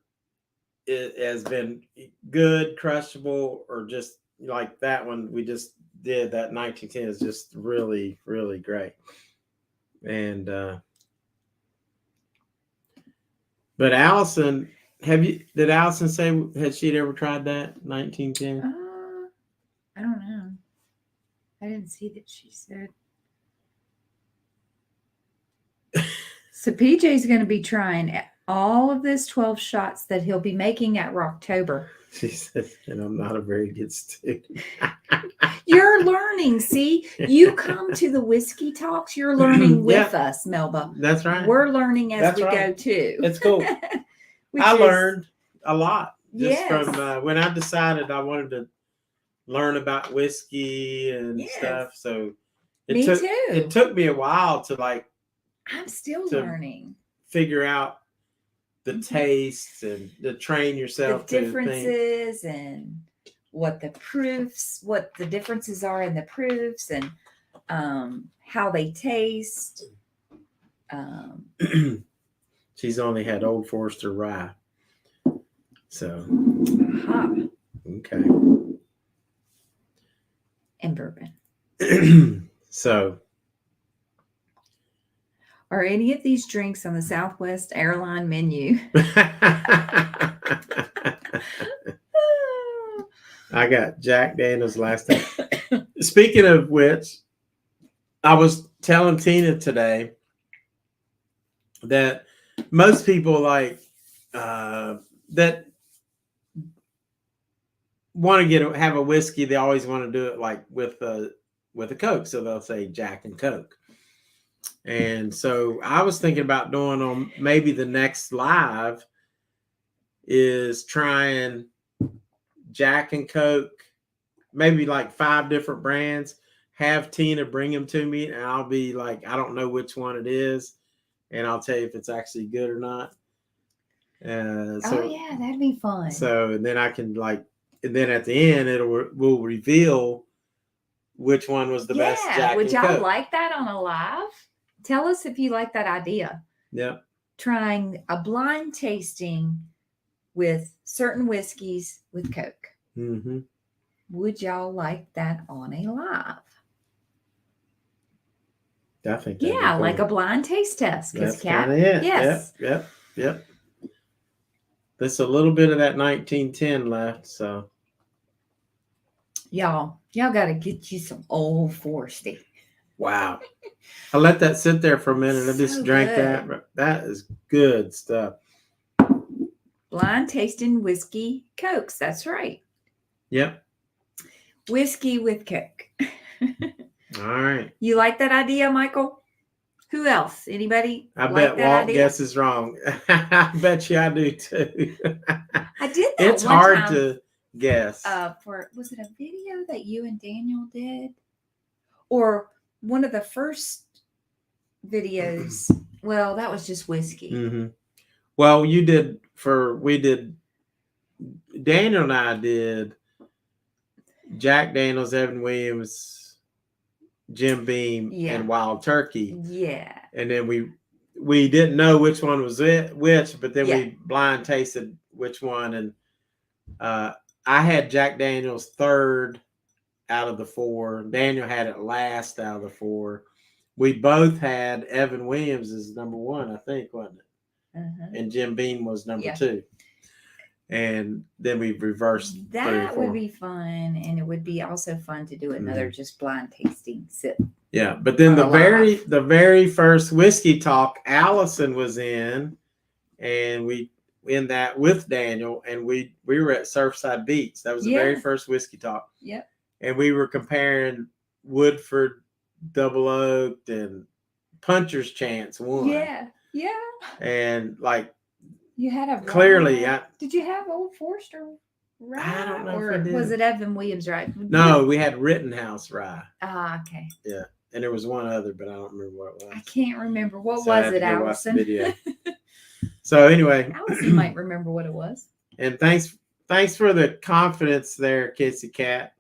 has been good, crushable, or just like that one we just did. That 1910 is just really, really great. And but Allison, did Allison say had she ever tried that 1910? I don't know. I didn't see that she said. So PJ's going to be trying all of this 12 shots that he'll be making at Rocktober. She said, and I'm not a very good student. You're learning. See, you come to the whiskey talks. You're learning with us, Melba. That's right. We're learning as we go too. It's cool. I learned a lot just from when I decided I wanted to learn about whiskey and stuff. So it took me a while to I'm still learning. Figure out the tastes and to train yourself. The differences and what the differences are in the proofs and how they taste. She's only had Old Forester rye. So. Okay. And bourbon. So. Are any of these drinks on the Southwest Airline menu? I got Jack Daniels last time. Speaking of which, I was telling Tina today that most people that want to have a whiskey, they always want to do it with a Coke. So they'll say Jack and Coke. And so I was thinking about doing on maybe the next live is trying Jack and Coke, maybe 5 different brands, have Tina bring them to me, and I'll be like, I don't know which one it is, and I'll tell you if it's actually good or not. That'd be fun. So then I can and then at the end we'll reveal which one was the best Jack would and y'all Coke. like that on a live? Tell us if you like that idea. Yep. Trying a blind tasting with certain whiskeys with Coke. Mm-hmm. Would y'all like that on a live? I think yeah, cool. like a blind taste test. That's Kat, kind of it. yes. Yep. There's a little bit of that 1910 left, so. Y'all got to get you some Old Forester. Wow. I let that sit there for a minute. I just drank good. that. That is good stuff. Blind tasting whiskey Cokes. That's right. Yep. Whiskey with Coke. All right. You like that idea, Michael? Who else? Anybody? I bet Walt guesses wrong. I bet you I do too. I did that. It's hard to guess. Was it a video that you and Daniel did? Or one of the first videos? Well, that was just whiskey. Mm-hmm. Well, Daniel and I did Jack Daniels, Evan Williams, Jim Beam, and Wild Turkey. Yeah. And then we didn't know which one was which, but then we blind tasted which one. And I had Jack Daniels third out of the 4. Daniel had it last out of the 4. We both had Evan Williams as number 1, I think, wasn't it? Uh-huh. And Jim Beam was number 2. And then we reversed. That would be fun, and it would be also fun to do another just blind tasting sip. Yeah, but then the very first whiskey talk, Allison was in, and we in that with Daniel, and we were at Surfside Beach. That was the very first whiskey talk. Yep. And we were comparing Woodford, Double Oaked, and Puncher's Chance won. Yeah. And like. You had a clearly. Did you have Old Forester rye? I don't know. Or was it Evan Williams rye? No, we had Rittenhouse rye. Ah, okay. Yeah, and there was one other, but I don't remember what it was. I can't remember what was it, Allison. Video. So anyway, Allison might remember what it was. And thanks for the confidence there, Kissy Kat.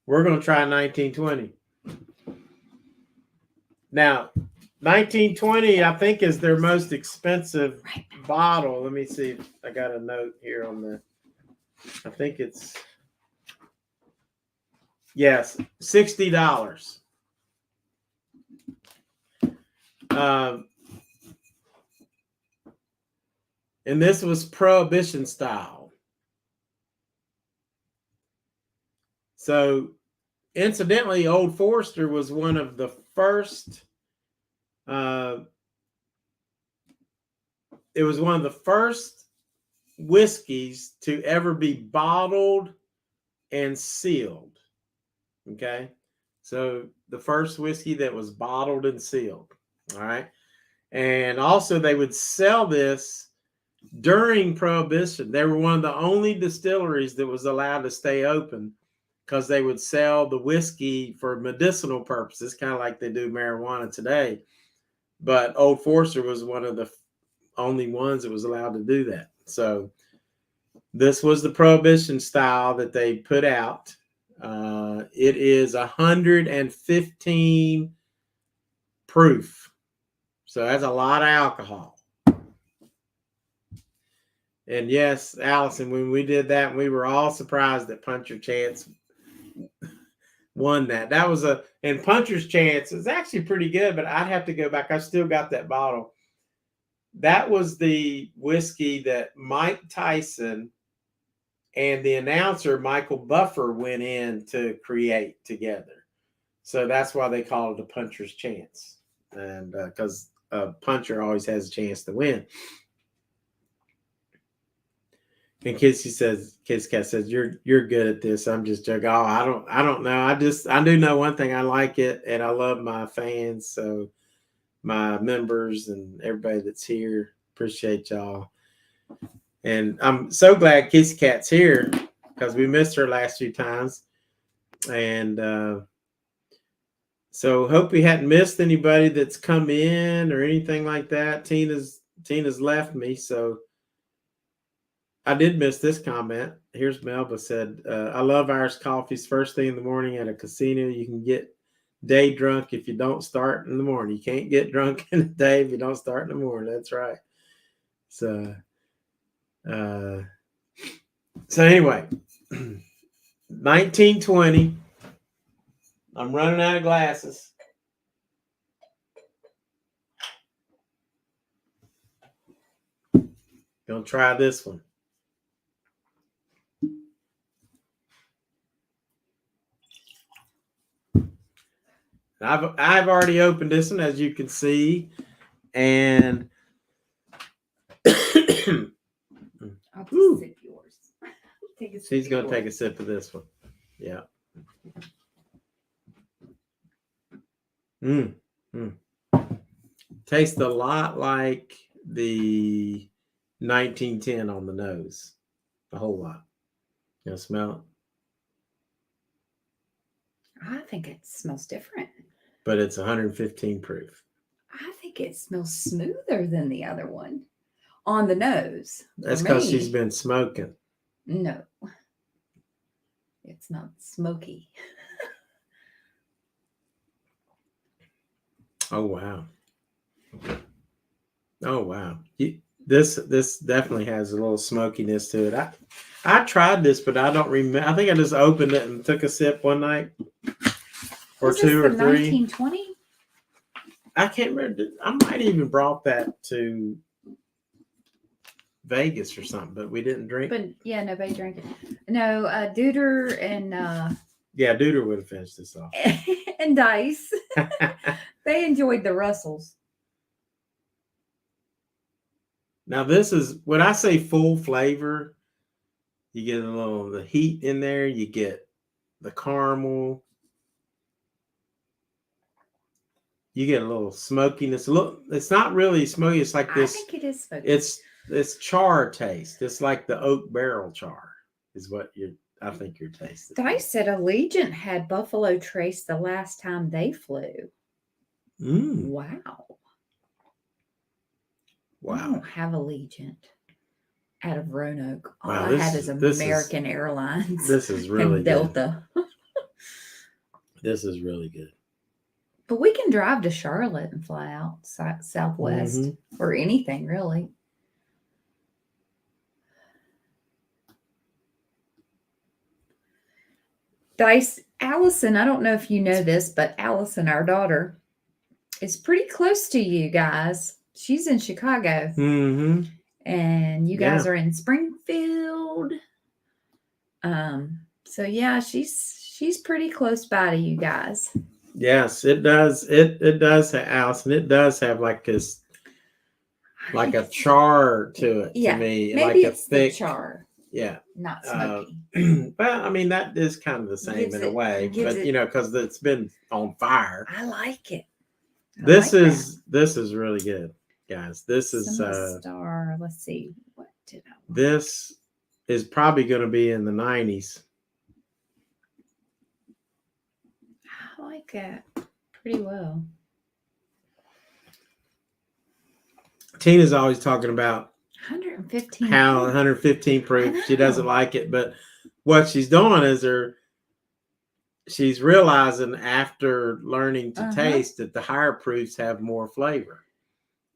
We're gonna try 1920 now. 1920, I think, is their most expensive bottle. Let me see. I got a note here on I think it's, yes, $60. And this was Prohibition style. So, incidentally, Old Forester was one of the first. It was one of the first whiskeys to ever be bottled and sealed. Okay. So the first whiskey that was bottled and sealed. All right. And also they would sell this during Prohibition. They were one of the only distilleries that was allowed to stay open because they would sell the whiskey for medicinal purposes, kind of like they do marijuana today. But Old Forester was one of the only ones that was allowed to do that. So this was the Prohibition style that they put out. It is 115 proof. So that's a lot of alcohol. And yes, Allison, when we did that, we were all surprised that Puncher Chance won that. That was and Puncher's Chance is actually pretty good, but I'd have to go back. I still got that bottle. That was the whiskey that Mike Tyson and the announcer Michael Buffer went in to create together. So that's why they call it a Puncher's Chance. And because Puncher always has a chance to win. And Kissy Kat says, you're good at this. I'm just joking. Oh, I don't know. I do know one thing. I like it, and I love my fans. So my members and everybody that's here, appreciate y'all. And I'm so glad Kissy Kat's here because we missed her last few times. And so hope we hadn't missed anybody that's come in or anything like that. Tina's left me, so I did miss this comment. Here's Melba said, I love Irish coffees first thing in the morning at a casino. You can get day drunk if you don't start in the morning. You can't get drunk in the day if you don't start in the morning. That's right. So anyway, 1920. I'm running out of glasses. Gonna try this one. I've already opened this one, as you can see, and I'll just sip yours. She's gonna take a sip of this one. Yeah. Tastes a lot like the 1910 on the nose. A whole lot. You know, smell it? I think it smells different. But it's 115 proof. I think it smells smoother than the other one on the nose. That's because she's been smoking. No. It's not smoky. Oh, wow. Oh, wow. This definitely has a little smokiness to it. I tried this, but I don't remember. I think I just opened it and took a sip one night. Or two or three. 1920? I can't remember. I might even brought that to Vegas or something, but we didn't drink. But yeah, nobody drank it. No, Duder and yeah, Duder would have finished this off. and Dice. They enjoyed the Russells. Now this is when I say full flavor, you get a little of the heat in there, you get the caramel. You get a little smokiness. Look, it's not really smoky. It's like this. I think it is smoky. It's char taste. It's like the oak barrel char is what I think you're tasting. Dice said Allegiant had Buffalo Trace the last time they flew. Wow. I don't have Allegiant out of Roanoke. All I have is American Airlines. This is really and Delta. This is really good. But we can drive to Charlotte and fly out Southwest or anything, really. Dice, Allison, I don't know if you know this, but Allison, our daughter, is pretty close to you guys. She's in Chicago. And you guys are in Springfield. So yeah, she's pretty close by to you guys. Yes, it does. It does have Allison. It does have like this, like a char to it. Yeah, to me, maybe like it's a thick the char. Yeah, not smoky. Well, I mean that is kind of the same in a way, but you know, because it's been on fire. I like it. This is really good, guys. This is star. Let's see, what did I want? This is probably going to be in the 90s. I like it pretty well. Tina's always talking about 115. How 115 proof. She doesn't like it, but what she's doing is she's realizing after learning to taste that the higher proofs have more flavor,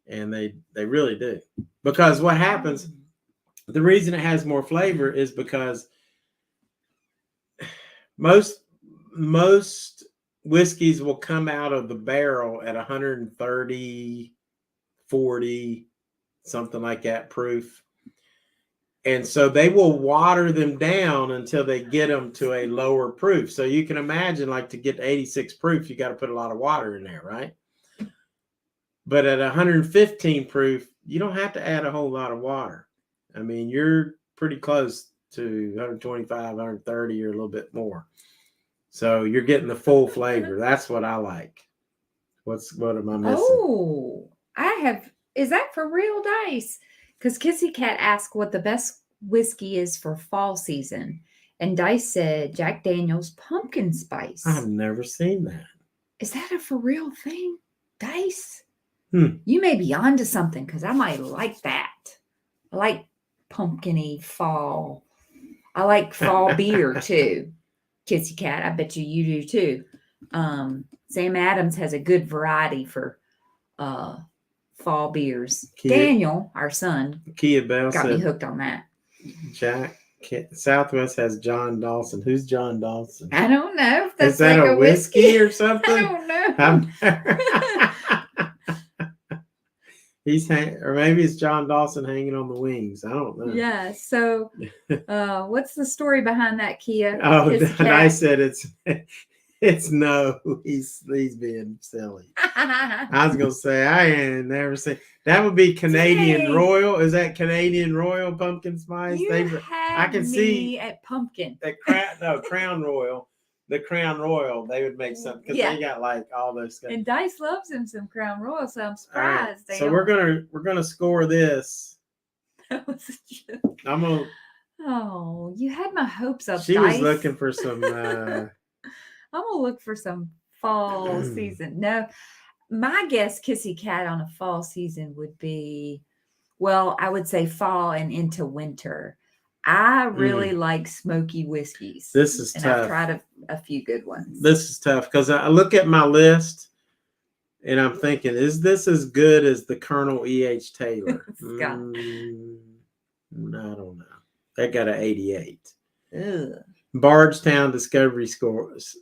and they really do. Because what happens, the reason it has more flavor is because most whiskeys will come out of the barrel at 130, 40, something like that proof. And so they will water them down until they get them to a lower proof. So you can imagine, like, to get 86 proof, you got to put a lot of water in there, right? But at 115 proof, you don't have to add a whole lot of water. I mean, you're pretty close to 125, 130 or a little bit more. So you're getting the full flavor. That's what I like. What am I missing? Oh, is that for real, Dice? Because Kissy Kat asked what the best whiskey is for fall season. And Dice said Jack Daniel's pumpkin spice. I've never seen that. Is that a for real thing, Dice? You may be onto something, because I might like that. I like pumpkin-y fall. I like fall beer too. Kissy Kat, I bet you do too. Sam Adams has a good variety for fall beers. Daniel, our son, Kia-Belle got me hooked on that. Jack Southwest has John Dawson. Who's John Dawson? I don't know. If that's Is that like a whiskey or something? I don't know. Or maybe it's John Dawson hanging on the wings. I don't know. Yeah. So, what's the story behind that, Kia? Oh, and I said it's no. He's being silly. I was gonna say I ain't never seen that. Would be Canadian Royal. Is that Canadian Royal pumpkin spice? I can see at pumpkin. That Crown Royal. The Crown Royal, they would make something because they got like all those stuff. And Dice loves him some Crown Royal, so I'm surprised. Right. So we're gonna score this. That was a joke. I'm gonna. Oh, you had my hopes up. She was looking for some. I'm gonna look for some fall season. No, my guess, Kissy Kat, on a fall season would be, well, I would say fall and into winter. I really like smoky whiskeys. This is tough. I've tried a few good ones. This is tough because I look at my list and I'm thinking, is this as good as the Colonel E.H. Taylor? I don't know. That got an 88. Ugh. Bardstown Discovery series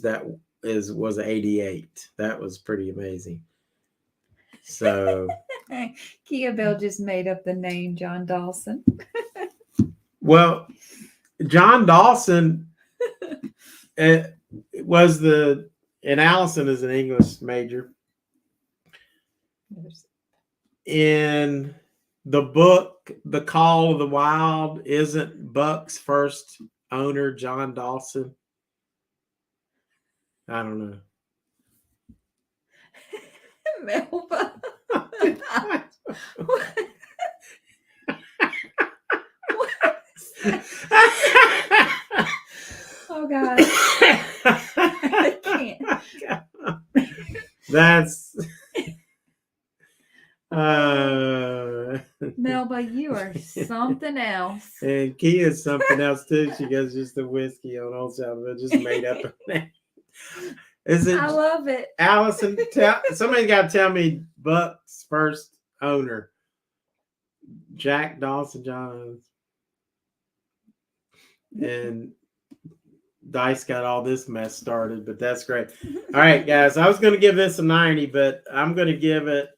was an 88. That was pretty amazing. So Kia-Belle just made up the name John Dawson. Well, John Dawson was and Allison is an English major. In the book, The Call of the Wild, isn't Buck's first owner John Dawson? I don't know. Melba. Oh God. I can't. That's Melba, you are something else. And Kia's something else too. She goes just a whiskey on Old South, just made up a name. I love it. Allison, somebody's got to tell me Buck's first owner. Jack Dawson Johns. And Dice got all this mess started, but that's great. All right, guys. I was going to give this a 90, but I'm going to give it.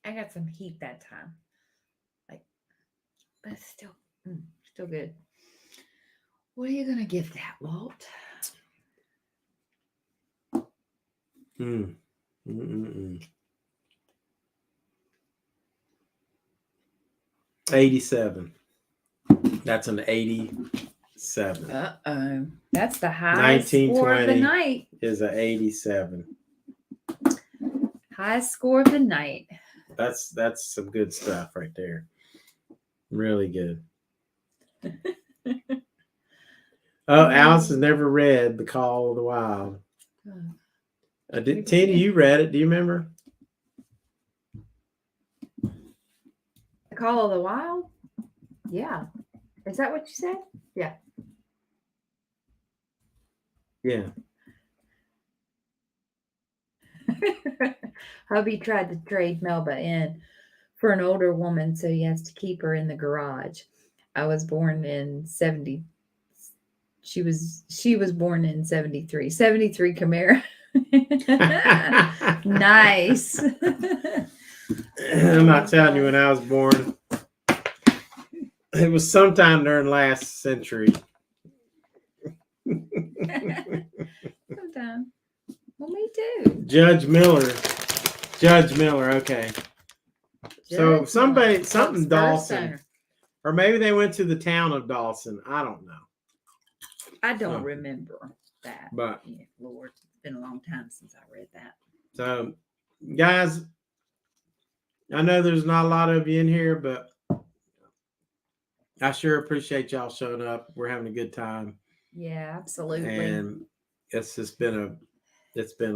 I got some heat that time. But still good. What are you going to give that, Walt? 87. That's an 87. Uh-oh. That's the highest score of the night. Is an 87. Highest score of the night. That's some good stuff right there. Really good. Oh, Alice has never read The Call of the Wild. Tina, you read it. Do you remember? The Call of the Wild? Yeah. Is that what you said? Yeah. Yeah. Hubby tried to trade Melba in for an older woman, so he has to keep her in the garage. I was born in 70. She was born in 73. 73 Camaro. Nice. I'm not telling you when I was born. It was sometime during last century. Sometime. Well, me too. Judge Miller. Okay. So something Dawson. Or maybe they went to the town of Dawson. I don't know. I don't remember that. But yeah, Lord, it's been a long time since I read that. So, guys, I know there's not a lot of you in here, but I sure appreciate y'all showing up. We're having a good time. Yeah, absolutely. And it's just been a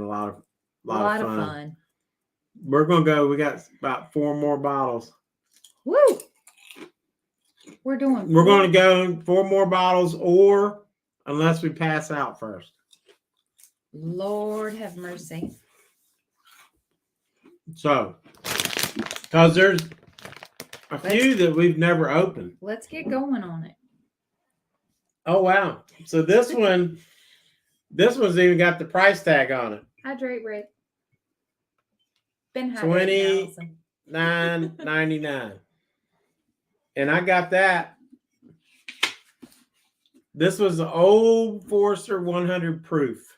lot of fun. We're gonna go. We got about 4 more bottles. Woo! We're gonna go 4 more bottles, or unless we pass out first. Lord have mercy. So, because there's a few that we've never opened. Let's get going on it. Oh wow! So this one's even got the price tag on it. Hydrate, Rick. Been $29.99, and I got that. This was the Old Forester 100 proof.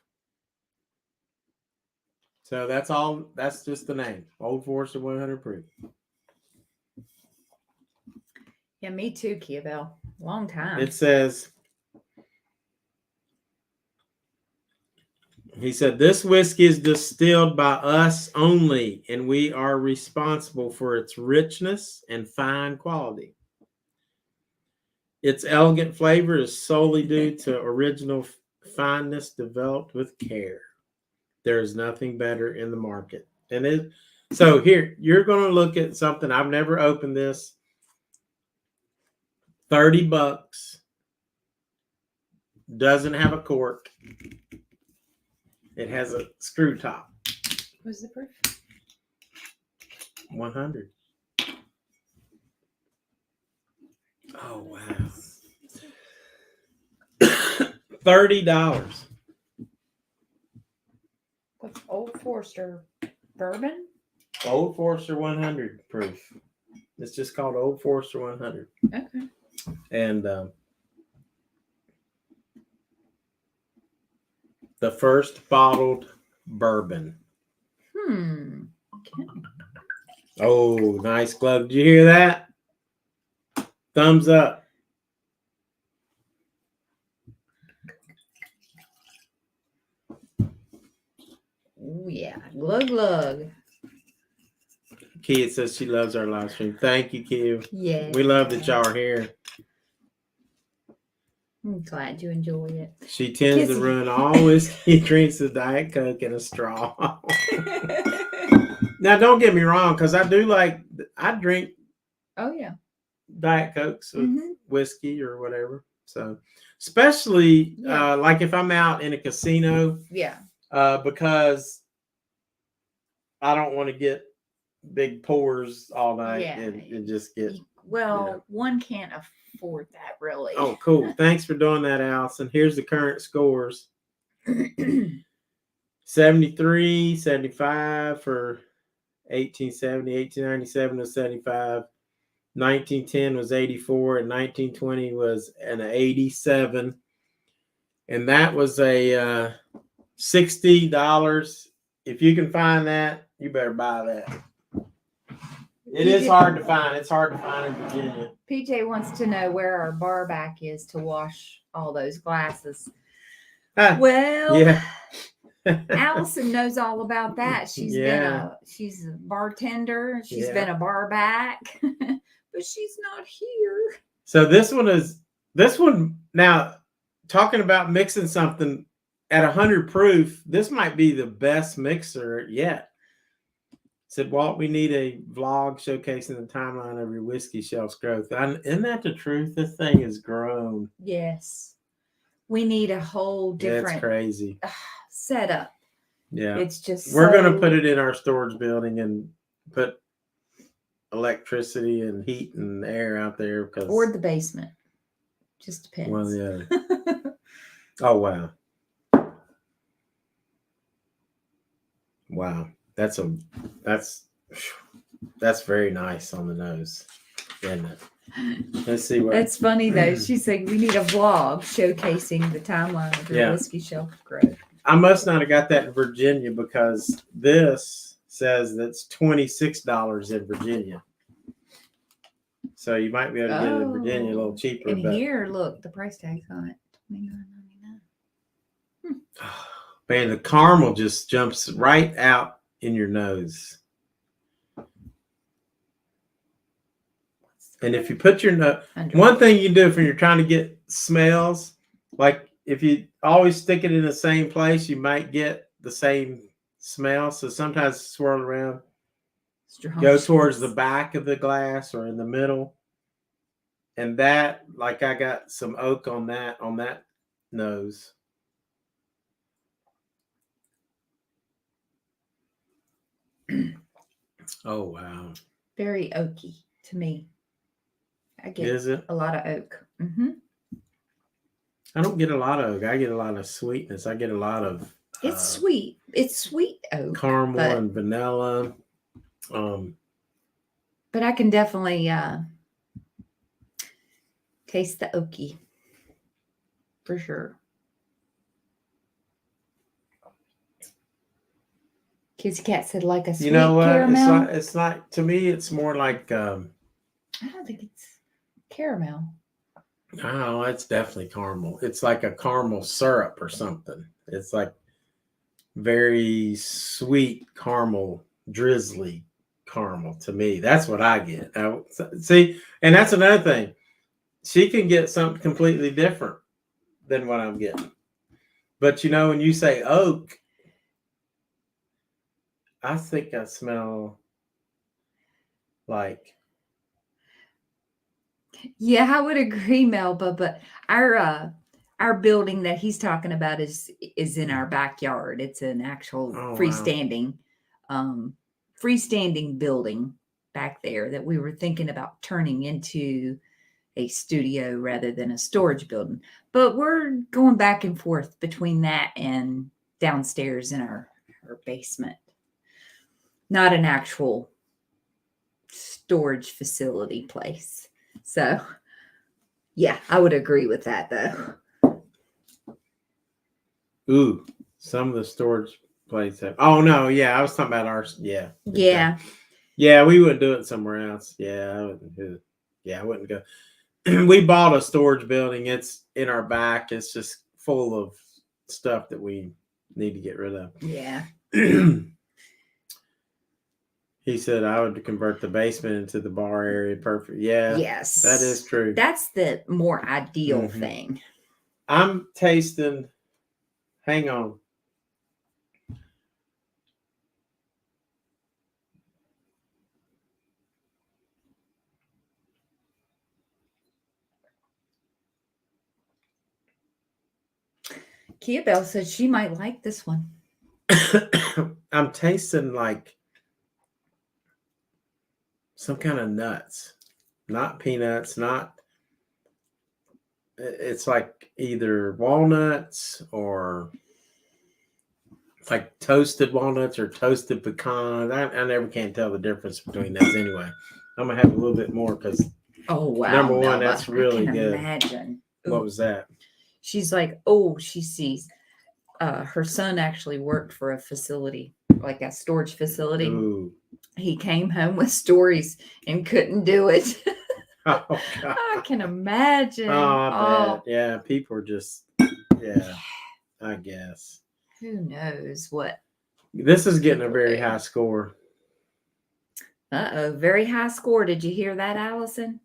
So that's all. That's just the name, Old Forester 100 proof. Yeah, me too, Kia-Belle. Long time. It says. He said, this whiskey is distilled by us only, and we are responsible for its richness and fine quality. Its elegant flavor is solely due to original fineness developed with care. There is nothing better in the market. So here, you're going to look at something. I've never opened this. $30. Doesn't have a cork. It has a screw top. What's the proof? 100. Oh, wow. $30. What's Old Forester bourbon? Old Forester 100 proof. It's just called Old Forester 100. Okay. And the first bottled bourbon. Okay. Oh, nice glove. Did you hear that? Thumbs up. Oh, yeah. Glug, glug. Kia says she loves our live stream. Thank you, Kia. Yeah. We love that y'all are here. I'm glad you enjoy it. She tends to ruin all whiskey, drinks a Diet Coke and a straw. Now, don't get me wrong, because I drink Diet Cokes with whiskey or whatever. So, especially like if I'm out in a casino. Yeah. Because I don't want to get big pours all night and just get. Well, one can't afford that, really. Oh, cool. Thanks for doing that, Allison. Here's the current scores. 73, 75 for 1870. 1897 was 75. 1910 was 84. And 1920 was an 87. And that was a $60. If you can find that, you better buy that. It is hard to find. It's hard to find in Virginia. PJ wants to know where our bar back is to wash all those glasses. Well, yeah. Allison knows all about that. She's a bartender. She's been a bar back, but she's not here. So this one now, talking about mixing something at 100 proof, this might be the best mixer yet. Said, Walt, we need a vlog showcasing the timeline of your whiskey shelf's growth. Isn't that the truth? This thing has grown. Yes. We need a whole different That's crazy setup. Yeah. It's just we're going to put it in our storage building and put electricity and heat and air out there. Or the basement. Just depends. Well, yeah. Oh, wow. Wow. That's very nice on the nose, isn't it? Let's see what. That's funny though. She's saying we need a vlog showcasing the timeline of your whiskey shelf growth. I must not have got that in Virginia because this says that's $26 in Virginia. So you might be able to get it in Virginia a little cheaper. And here, look, the price tag's on it. $29.99. Man, the caramel just jumps right out in your nose. And if you put your nose, one thing you can do if you're trying to get smells, like if you always stick it in the same place, you might get the same smell. So sometimes swirl around. go towards the back of the glass or in the middle. And that, like, I got some oak on that nose. Oh, wow. Very oaky to me. I get Is it? a lot of oak. I don't get a lot of oak. I get a lot of sweetness. I get a lot of... It's sweet. It's sweet oak. Caramel and vanilla. But I can definitely taste the oaky. For sure. Kissy Kat said like a sweet caramel. It's like, to me, it's more like... I don't think it's caramel. Oh, it's definitely caramel. It's like a caramel syrup or something. It's like very sweet caramel, drizzly caramel to me. That's what I get. See, and that's another thing. She can get something completely different than what I'm getting. But when you say oak, I think I smell like... Yeah, I would agree, Melba, but our building that he's talking about is in our backyard. It's an actual freestanding building back there that we were thinking about turning into a studio rather than a storage building. But we're going back and forth between that and downstairs in our basement. Not an actual storage facility place. So, yeah, I would agree with that, though. Ooh, some of the storage places have... Oh, no, yeah, I was talking about ours. Yeah. Yeah. Yeah, we wouldn't do it somewhere else. Yeah, I wouldn't do it. Yeah, I wouldn't go. We bought a storage building. It's in our back. It's just full of stuff that we need to get rid of. Yeah. He said I would convert the basement into the bar area. Perfect. Yeah. Yes. That is true. That's the more ideal thing. I'm tasting. Hang on. Kia-Belle said she might like this one. I'm tasting like some kind of nuts, not peanuts, it's like either walnuts or like toasted walnuts or toasted pecans. I never can tell the difference between those anyway. I'm going to have a little bit more because number one, that's really good. Imagine. What was that? She's like, she sees her son actually worked for a facility, like a storage facility. Ooh. He came home with stories and couldn't do it. Oh, God. I can imagine. I bet. Yeah, people are just, I guess. Who knows what? This is getting a very high score. Very high score. Did you hear that, Allison?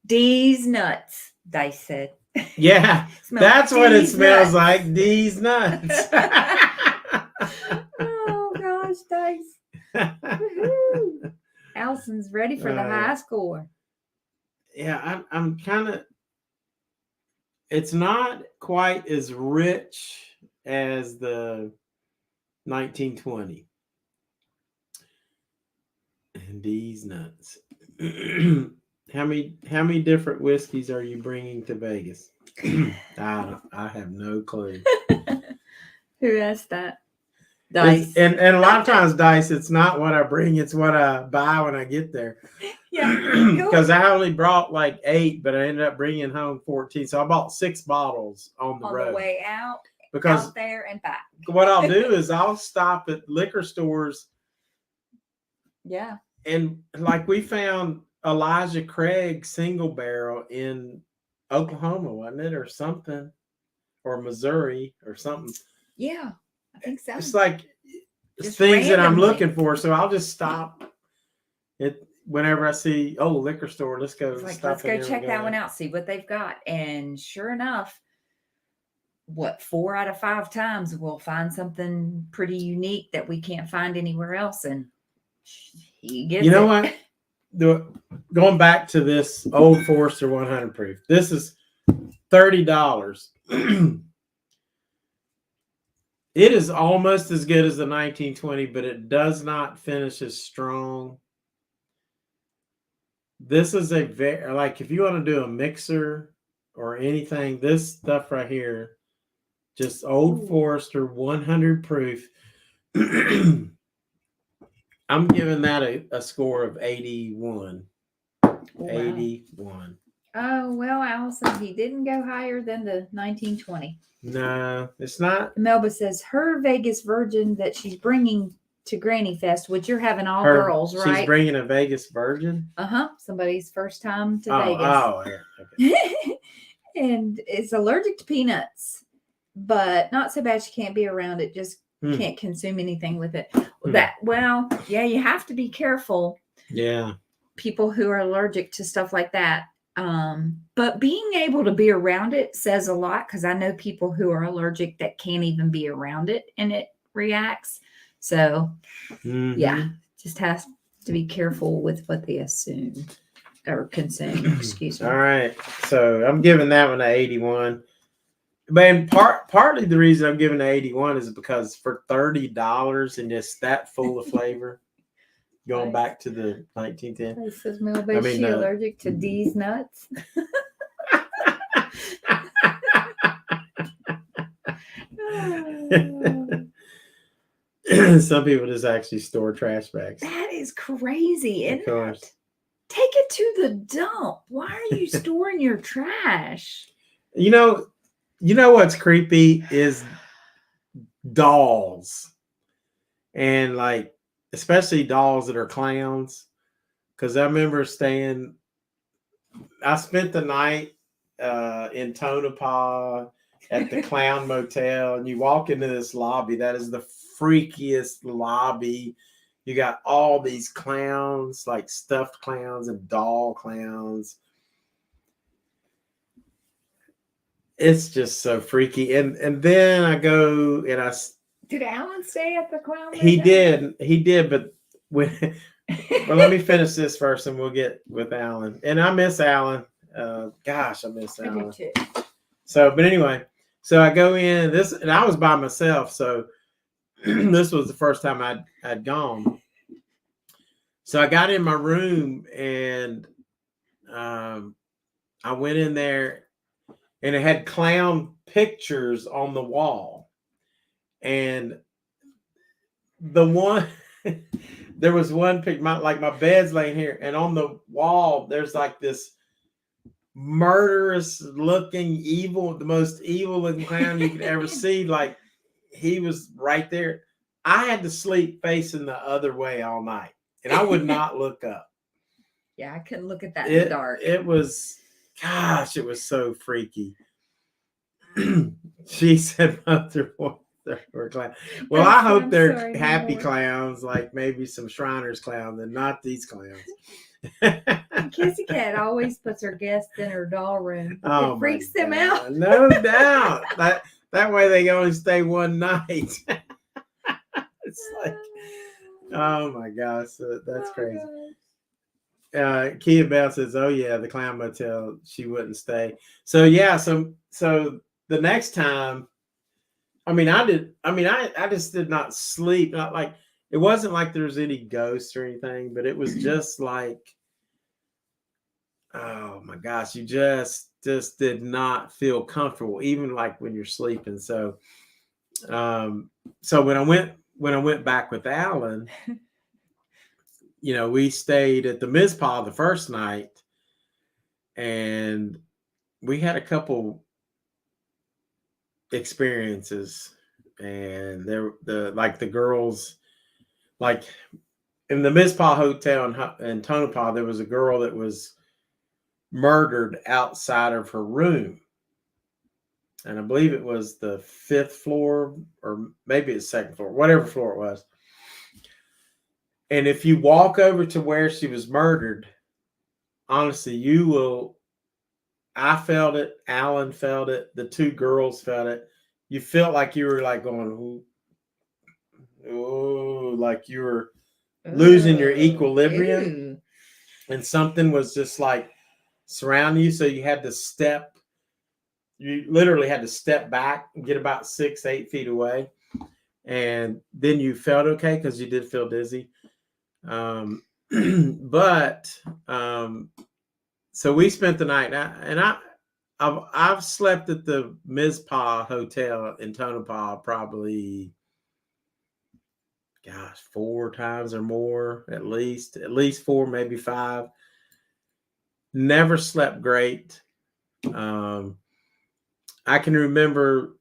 D's nuts, Dice said. Yeah, that's what it smells like. D's nuts. Oh, gosh, Dice. Woo-hoo. Allison's ready for the high score. Yeah, I'm kind of... It's not quite as rich as the 1920. And these nuts. How many different whiskeys are you bringing to Vegas? I have no clue. Who asked that? Dice. And a lot of times, Dice, it's not what I bring, it's what I buy when I get there. Yeah. Because I only brought like 8, but I ended up bringing home 14. So I bought 6 bottles on the road. On the way out, because out there and back. What I'll do is I'll stop at liquor stores. Yeah. And like we found Elijah Craig single barrel in Oklahoma, wasn't it? Or something. Or Missouri or something. Yeah. I think so. It's like just things randomly that I'm looking for. So I'll just stop it whenever I see, liquor store. Let's go. Like, let's go check that one out. See what they've got. And sure enough, 4 out of 5 times we'll find something pretty unique that we can't find anywhere else. And He gets you know what? Going back to this old Forester 100 proof, this is $30. It is almost as good as the 1920, but it does not finish as strong. This is a very, like, if you want to do a mixer or anything, this stuff right here, just old Forester 100 proof. I'm giving that a score of 81. Wow. 81. Oh, well, Allison, he didn't go higher than the 1920. No, it's not. Melba says her Vegas Virgin that she's bringing to Granny Fest, which you're having all girls, right? She's bringing a Vegas Virgin? Somebody's first time to Vegas. Oh, yeah. Okay. And it's allergic to peanuts, but not so bad she can't be around it. Just can't consume anything with it. Yeah, you have to be careful. Yeah. People who are allergic to stuff like that. But being able to be around it says a lot, because I know people who are allergic that can't even be around it and it reacts. So yeah, just has to be careful with what they assume or consume. Excuse me. All right. So I'm giving that one an 81. Man, partly the reason I'm giving it 81 is because for $30 and just that full of flavor, going back to the 1910. It says, Melba, is she allergic to D's nuts? Some people just actually store trash bags. That is crazy, isn't it? Take it to the dump. Why are you storing your trash? You know what's creepy is dolls. And like, especially dolls that are clowns. Because I remember I spent the night in Tonopah at the Clown Motel, and you walk into this lobby. That is the freakiest lobby. You got all these clowns, like stuffed clowns and doll clowns. It's just so freaky. And then I go and Did Alan stay at the Clown Motel? He did, but when well, let me finish this first and we'll get with Alan. And I miss Alan. Gosh, I miss Alan. I do too. So, but anyway, so I go in and I was by myself. So this was the first time I'd gone. So I got in my room and I went in there and it had clown pictures on the wall. And there was one picture, like my bed's laying here, and on the wall, there's like this murderous looking the most evil looking clown you could ever see. Like, he was right there. I had to sleep facing the other way all night, and I would not look up. Yeah, I couldn't look at that in the dark. It was so freaky. She said both were clowns. Well, I hope they're happy clowns, like maybe some Shriners clowns, and not these clowns. Kissy Kat always puts her guests in her doll room. It freaks them out. No doubt. That way they only stay one night. It's like, oh my gosh, that's crazy. Kia-Belle says, "Oh yeah, the Clown Motel. She wouldn't stay." So yeah, so the next time, I just did not sleep. Not like, it wasn't like there was any ghosts or anything, but it was just like, oh my gosh, you just did not feel comfortable, even like when you're sleeping. So, so when I went back with Alan, we stayed at the Mizpah the first night, and we had a couple experiences, and the girls, like in the Mizpah Hotel in Tonopah, there was a girl that was murdered outside of her room, and I believe it was the 5th floor, or maybe it's 2nd floor, whatever floor it was. And if you walk over to where she was murdered, honestly, you will. I felt it. Alan felt it. The 2 girls felt it. You felt like you were like going, oh, like you were losing your equilibrium, and something was just like surrounding you. So you had to step. You literally had to step back and get about 6-8 feet away, and then you felt okay because you did feel dizzy. So we spent the night, and I've slept at the Mizpah Hotel in Tonopah probably, 4 times or more, at least 4, maybe 5. Never slept great. I can remember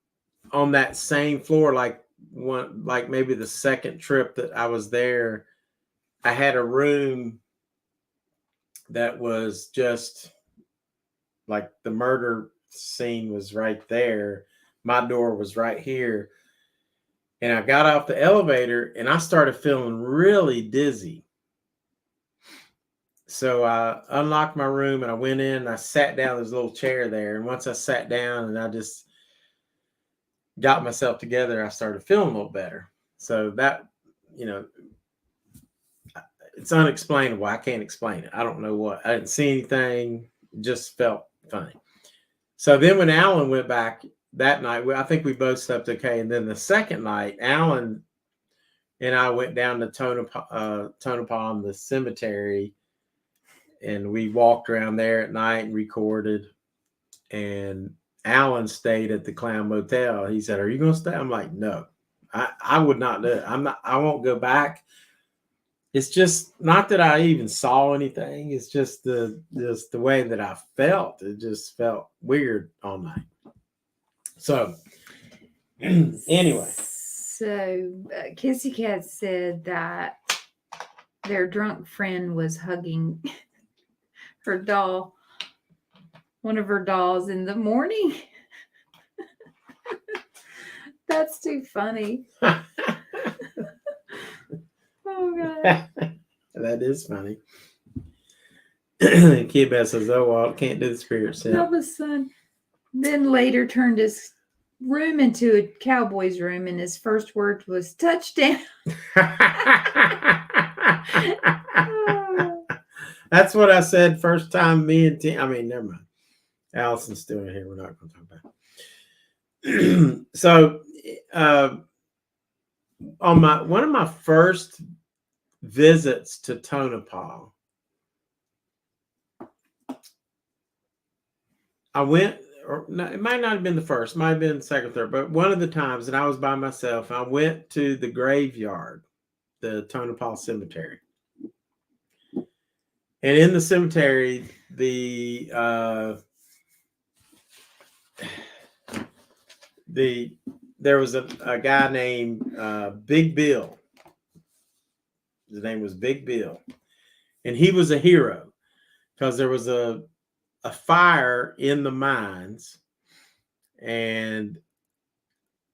on that same floor, like maybe the second trip that I was there, I had a room that was just like the murder scene was right there. My door was right here. And I got off the elevator and I started feeling really dizzy. So I unlocked my room and I went in and I sat down. There's a little chair there. And once I sat down and I just got myself together, I started feeling a little better. So that, it's unexplainable. I can't explain it. I don't know what. I didn't see anything. It just felt funny. So then when Alan went back that night, I think we both slept okay. And then the second night, Alan and I went down to Tonopah in the cemetery, and we walked around there at night and recorded. And Alan stayed at the Clown Motel. He said, "Are you going to stay?" I'm like, "No, I would not do it. I won't go back." It's just not that I even saw anything. It's just the way that I felt. It just felt weird all night. So anyway. So Kissy Kat said that their drunk friend was hugging her doll, one of her dolls, in the morning. That's too funny. Oh, God. That is funny. Kia-Belle says, "Oh, well, can't do the spirit set." That was son. Then later turned his room into a cowboy's room, and his first word was touchdown. That's what I said first time me and Tim. I mean, never mind. Allison's still in here. We're not going to talk about it. So, on one of my first visits to Tonopah, I went, or no, it might not have been the first, might have been the second, third, but one of the times that I was by myself, I went to the graveyard, the Tonopah Cemetery. And in the cemetery, there was a guy named Big Bill. His name was Big Bill. And he was a hero because there was a fire in the mines, and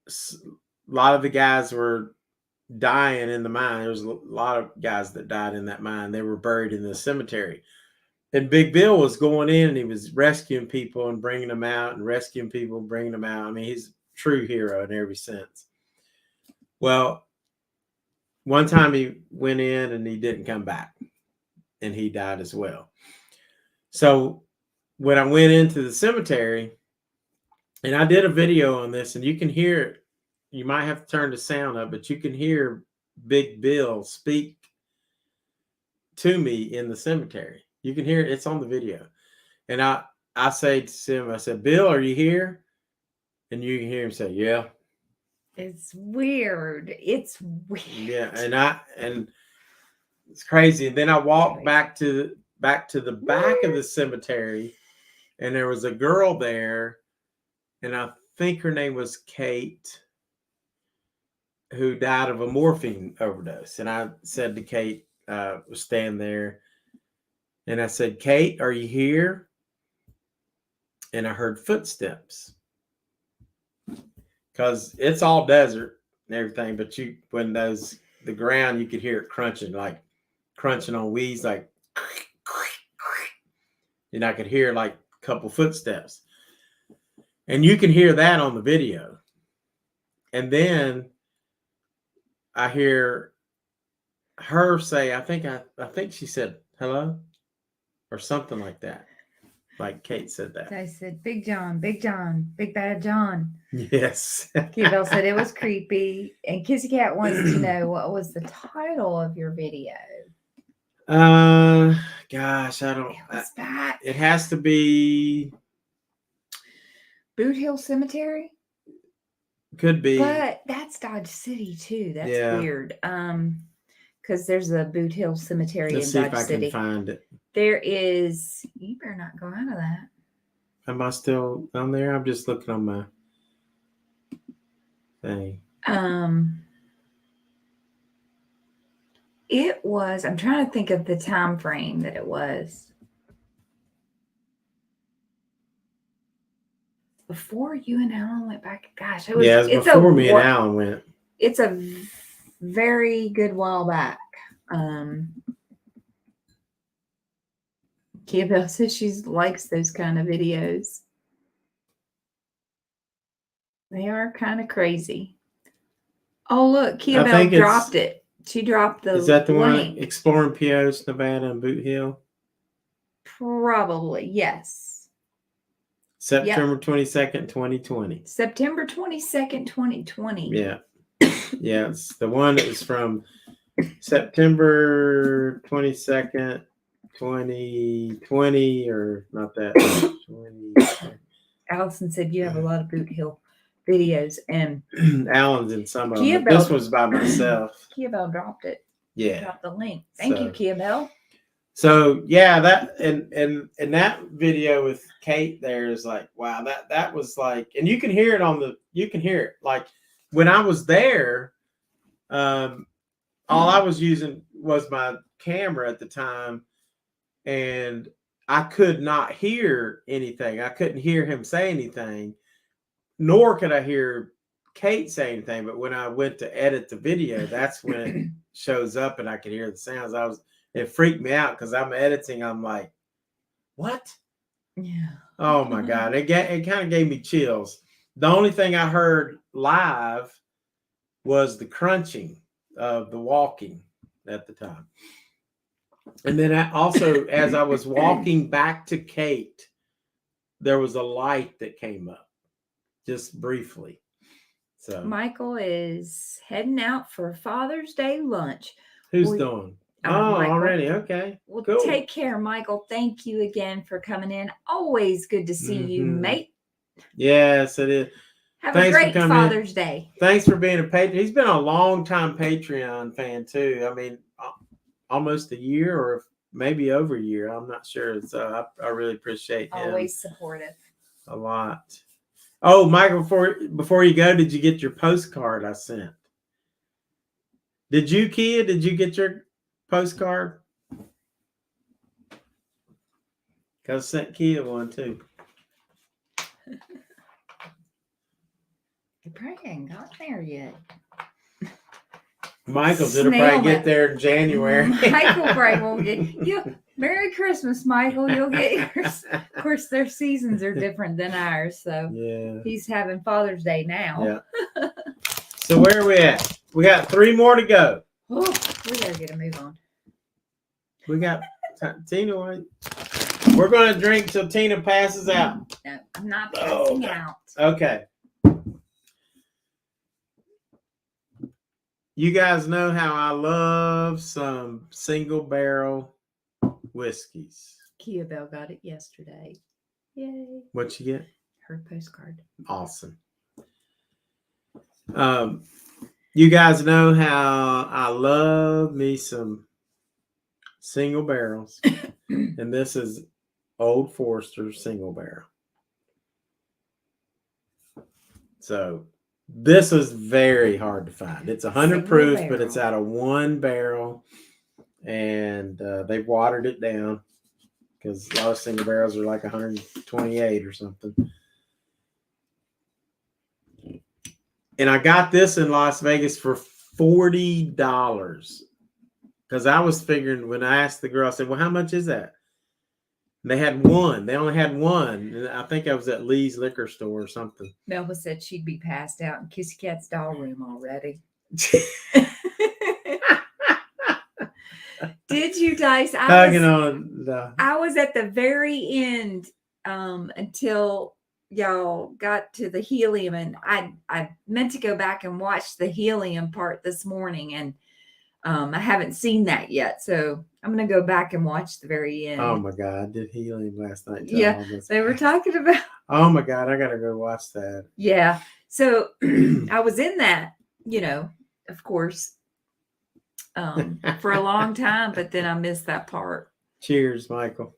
a lot of the guys were dying in the mine. There was a lot of guys that died in that mine. They were buried in the cemetery. And Big Bill was going in and he was rescuing people and bringing them out, and rescuing people and bringing them out. I mean, he's a true hero in every sense. Well, one time he went in and he didn't come back, and he died as well. So when I went into the cemetery, and I did a video on this, and you can hear it. You might have to turn the sound up, but you can hear Big Bill speak to me in the cemetery. You can hear it. It's on the video. And I say to him, I said, "Bill, are you here?" And you can hear him say, "Yeah." It's weird. It's weird. Yeah, and it's crazy. And then I walked back to the back of the cemetery, and there was a girl there, and I think her name was Kate, who died of a morphine overdose. And I said to Kate, was standing there, and I said, "Kate, are you here?" And I heard footsteps, because it's all desert and everything, but when the ground, you could hear it crunching on weeds, like, and I could hear like a couple footsteps, and you can hear that on the video. And then I hear her say, I think she said hello or something like that. Like Kate said that. I said, Big John, Big Bad John. Yes. Kia-Belle said it was creepy. And Kissy Kat wants to know, what was the title of your video? Gosh, I don't. It was back. It has to be Boot Hill Cemetery? Could be. But that's Dodge City too. That's weird. Because there's a Boot Hill Cemetery in Dodge City. Let's see if I can find it. There is. You better not go out of that. Am I still on there? I'm just looking on my thing. It was. I'm trying to think of the time frame that it was. Before you and Alan went back. Gosh, it was. Yeah, it was before me and Alan went. It's a very good while back. Kia-Belle says she likes those kind of videos. They are kind of crazy. Oh, look, Kia-Belle dropped it. She dropped the Is that the link. one? Exploring Pios, Nevada, and Boot Hill? Probably, yes. September 22nd, 2020. September 22nd, 2020. Yeah. Yeah, it's the one that was from September 22nd, 2020, or not that. 20. Allison said you have a lot of Boot Hill videos, and Alan's in some of them. This was by myself. Kia-Belle dropped it. Yeah. Dropped the link. Thank you, Kia-Belle. So yeah, that and that video with Kate there is like, wow, that was like, and you can hear it like when I was there, all I was using was my camera at the time, and I could not hear anything. I couldn't hear him say anything, nor could I hear Kate say anything. But when I went to edit the video, that's when it shows up and I could hear the sounds. It freaked me out because I'm editing. I'm like, what? Yeah. Oh my God. It kind of gave me chills. The only thing I heard live was the crunching of the walking at the time. And then as I was walking back to Kate, there was a light that came up just briefly. So Michael is heading out for Father's Day lunch. Who's doing? Oh, Michael. Already. Okay. Well, cool. Take care, Michael. Thank you again for coming in. Always good to see you, mate. Yes, it is. Have a great Father's Day. Thanks for being a patron. He's been a long-time Patreon fan, too. I mean, almost a year or maybe over a year. I'm not sure. So I really appreciate him. Always supportive. A lot. Oh, Michael, before you go, did you get your postcard I sent? Did you, Kia? Did you get your postcard? Because I sent Kia one too. You probably ain't got there yet. Michael's gonna probably get there in January. Michael probably won't get you. Merry Christmas, Michael. You'll get yours. Of course, their seasons are different than ours, so yeah. He's having Father's Day now. Yeah. So where are we at? We got 3 more to go. Oh, we gotta get a move on. We got Tina. We're going to drink till Tina passes out. No, I'm not passing out. Okay. You guys know how I love some single barrel whiskeys. Kia-Belle got it yesterday. Yay. What'd you get? Her postcard. Awesome. You guys know how I love me some single barrels. And this is Old Forester single barrel. So this is very hard to find. It's 100 proof, but it's out of 1 barrel. And they've watered it down because a lot of single barrels are like 128 or something. And I got this in Las Vegas for $40. Because I was figuring, when I asked the girl, I said, well, how much is that? And they had 1. They only had 1. And I think I was at Lee's liquor store or something. Melba said she'd be passed out in Kissy Kat's doll room already. Did you, Dice? I was at the very end until y'all got to the helium, and I meant to go back and watch the helium part this morning, and I haven't seen that yet, so I'm gonna go back and watch the very end. Oh my God, I did helium last night. Yeah, they were talking about. Oh my God, I gotta go watch that. Yeah, so I was in that, of course, for a long time, but then I missed that part. Cheers, Michael.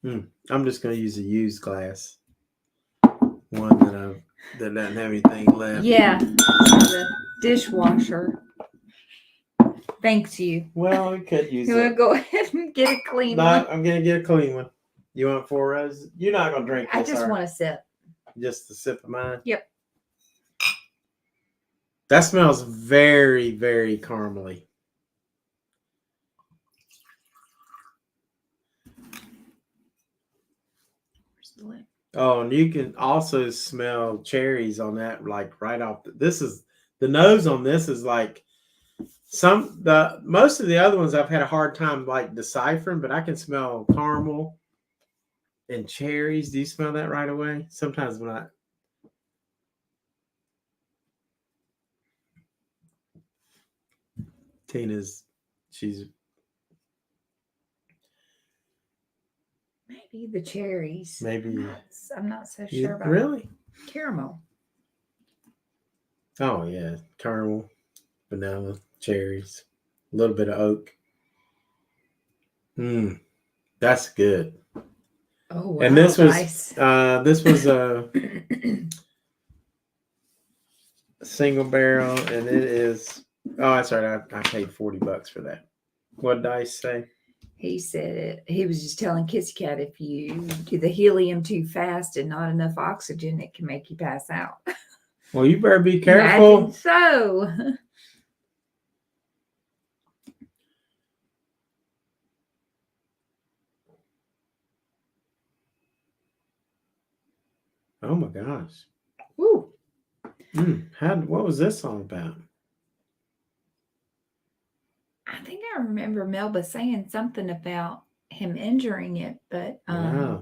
I'm just gonna use a used glass, one that doesn't have anything left. Yeah, the dishwasher. Thanks you. Well, we could use it. You want to go ahead and get a clean one? No, I'm gonna get a clean one. You want 4 roses? You're not gonna drink this. I just want a sip. Just a sip of mine. Yep. That smells very, very caramely. Oh, and you can also smell cherries on that, like right off. This is the nose on this is like most of the other ones I've had a hard time like deciphering, but I can smell caramel and cherries. Do you smell that right away? Sometimes when she's maybe the cherries. Maybe I'm not so sure about really caramel. Oh yeah, caramel, vanilla, cherries, a little bit of oak. That's good. Oh, wow, and this was nice. This was a single barrel, and it is. Oh, that's right. I paid $40 for that. What did Dice say? He said he was just telling Kissy Kat if you do the helium too fast and not enough oxygen, it can make you pass out. Well, you better be careful. Imagine so. Oh my gosh. Woo. What was this all about? I think I remember Melba saying something about him injuring it, but I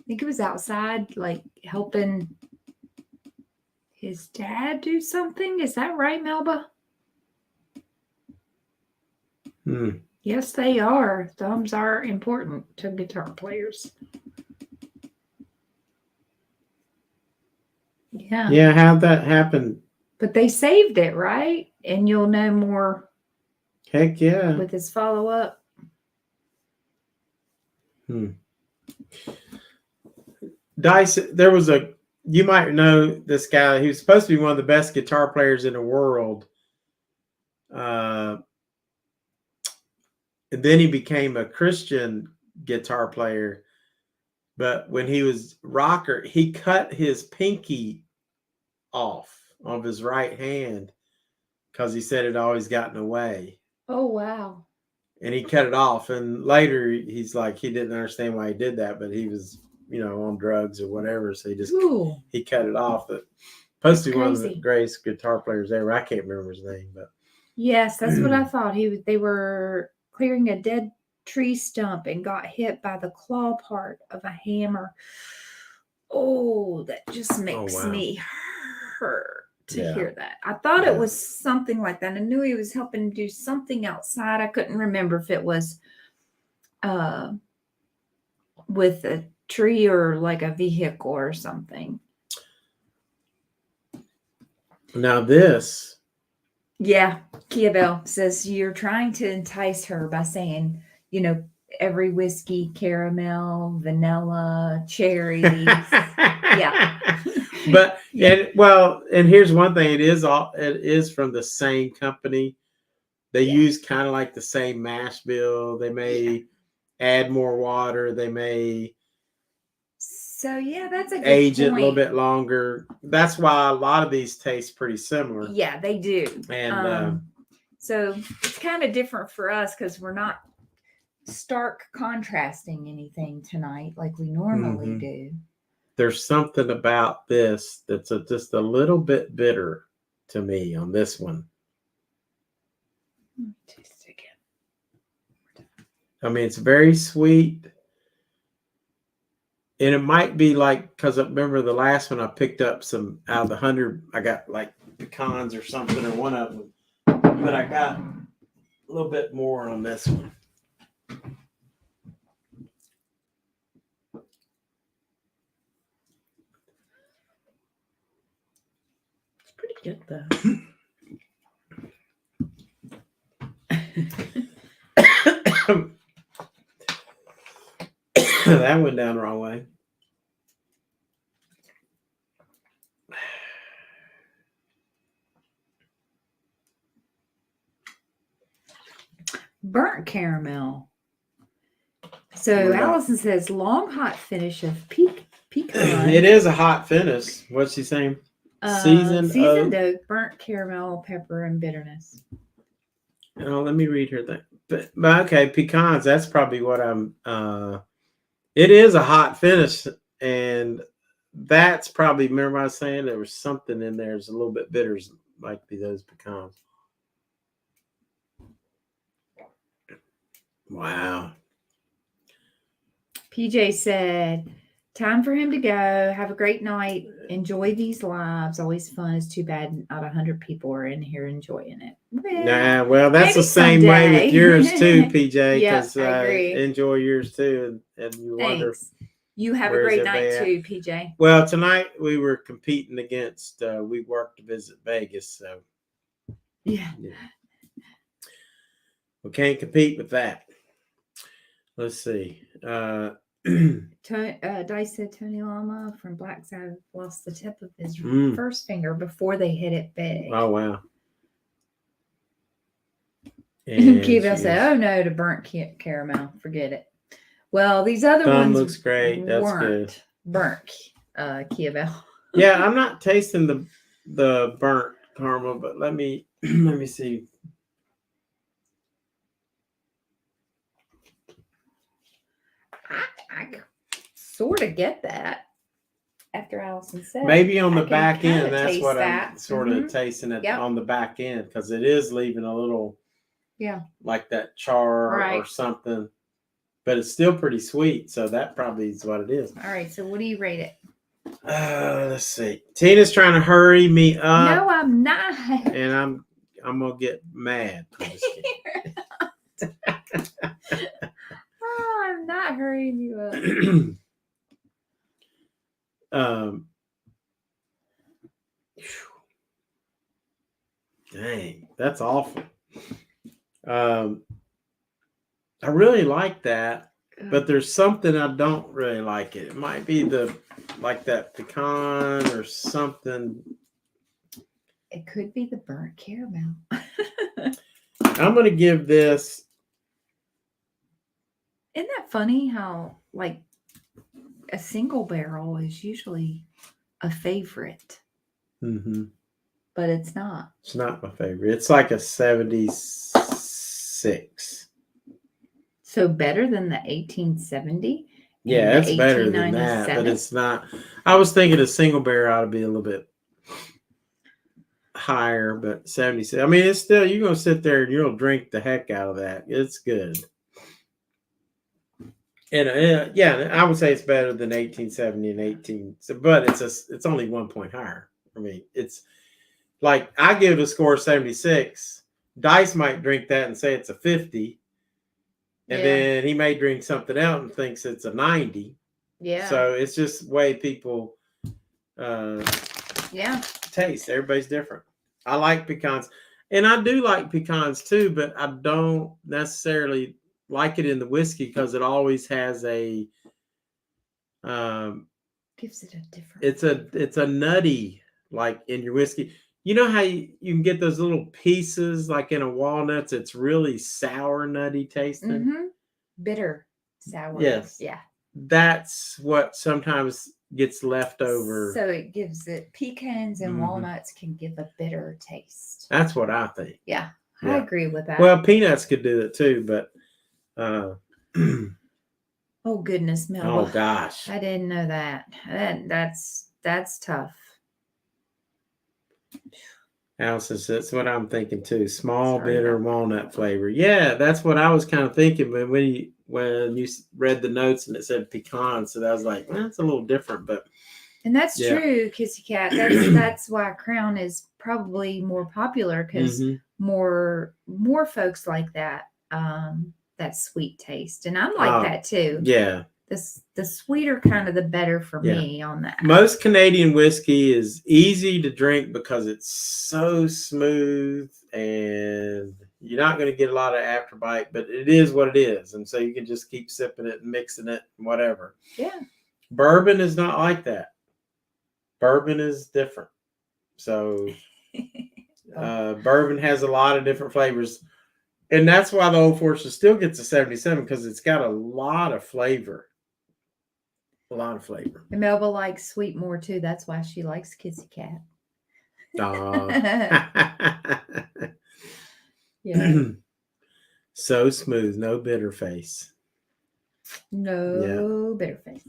think it was outside, like helping his dad do something. Is that right, Melba? Yes, they are. Thumbs are important to guitar players. Yeah. Yeah, how'd that happen? But they saved it, right? And you'll know more. Heck yeah. With his follow-up. Dice, you might know this guy. He was supposed to be one of the best guitar players in the world. And then he became a Christian guitar player. But when he was rocker, he cut his pinky off of his right hand because he said it always got in the way. Oh, wow. And he cut it off. And later he's like, he didn't understand why he did that, but he was, on drugs or whatever. So he cut it off. But supposed to be one of the greatest guitar players ever. I can't remember his name, but yes, that's what I thought. They were clearing a dead tree stump and got hit by the claw part of a hammer. Oh, that just makes me hurt to hear that. I thought it was something like that. I knew he was helping do something outside. I couldn't remember if it was with a tree or like a vehicle or something. Now this. Yeah, Kia-Belle says you're trying to entice her by saying, every whiskey, caramel, vanilla, cherries. Yeah. But and here's one thing: it is from the same company. They use kind of like the same mash bill. They may add more water. They may that's a good age point. it a little bit longer. That's why a lot of these taste pretty similar. Yeah, they do. And so it's kind of different for us because we're not stark contrasting anything tonight like we normally do. There's something about this that's just a little bit bitter to me on this one. Taste it again. I mean, it's very sweet. And it might be like, because I remember the last one I picked up some out of the 100, I got like pecans or something, or one of them. But I got a little bit more on this one. It's pretty good though. That went down the wrong way. Burnt caramel. So Allison says long hot finish of pecan. It is a hot finish. What's she saying? Seasoned oak, burnt caramel, pepper, and bitterness. Oh, let me read her thing. But okay, pecans. That's probably what I'm. It is a hot finish, and that's probably. Remember I was saying there was something in there. It's a little bit bitter, might be those pecans. Wow. PJ said, time for him to go. Have a great night. Enjoy these lives. Always fun. It's too bad not 100 people are in here enjoying it. Well, that's the same way with yours too, PJ. Because I agree. Enjoy yours too, and you wonder. You have a great night too, PJ. Well, tonight we were competing against. We worked to visit Vegas, so yeah. We can't compete with that. Let's see. Dice said Tony Lama from Black Sabbath lost the tip of his first finger before they hit it big. Oh, wow. And Kia-Belle said, oh no, to burnt caramel. Forget it. Well, these other ones looks great. That's good. Burnt Kia-Belle. Yeah, I'm not tasting the burnt caramel, but let me see. I sort of get that after Allison said. Maybe on the back end, that's what that. I'm sort of tasting it on the back end, because it is leaving a little, like that char or something, but it's still pretty sweet. So that probably is what it is. All right. So what do you rate it? Let's see. Tina's trying to hurry me up. No, I'm not. And I'm gonna get mad. I'm just kidding. I'm not hurrying you up. Dang, that's awful. I really like that, but there's something I don't really like it. It might be like that pecan or something. It could be the burnt caramel. I'm gonna give this. Isn't that funny how like a single barrel is usually a favorite? Mm-hmm. But it's not. It's not my favorite. It's like a 76. So better than the 1870? Yeah, it's better than that, but it's not. I was thinking a single barrel ought to be a little bit higher, but 76. I mean, it's still, you're going to sit there and you'll drink the heck out of that. It's good. And yeah, I would say it's better than 1870 and 18, but it's only 1 point higher. I mean, it's like I give it a score of 76. Dice might drink that and say it's a 50. And then he may drink something else and thinks it's a 90. Yeah. So it's just way people taste. Everybody's different. I like pecans. And I do like pecans too, but I don't necessarily like it in the whiskey because it always has a gives it a different it's a nutty, like in your whiskey. You know how you can get those little pieces like in a walnuts? It's really sour, nutty tasting. Mm-hmm. Bitter, sour. Yes. Yeah. That's what sometimes gets left over. So it gives it pecans and walnuts can give a bitter taste. That's what I think. Yeah. I agree with that. Well, peanuts could do it too, but oh goodness, Mel. Oh gosh. I didn't know that. That's tough. Allison says, that's what I'm thinking too. Small, bitter walnut flavor. Yeah, that's what I was kind of thinking. But when you read the notes and it said pecan, so I was like, well, that's a little different. But and that's true, Kissy Kat. That's why Crown is probably more popular because more folks like that that sweet taste, and I'm like that too. Yeah. The sweeter kind of the better for me on that. Most Canadian whiskey is easy to drink because it's so smooth and you're not going to get a lot of afterbite, but it is what it is. And so you can just keep sipping it and mixing it and whatever. Yeah. Bourbon is not like that. Bourbon is different. So bourbon has a lot of different flavors. And that's why the Old Forester still gets a 77 because it's got a lot of flavor. A lot of flavor. And Melba likes sweet more too. That's why she likes Kissy Kat. Yeah. So smooth, no bitter face. No bitter face.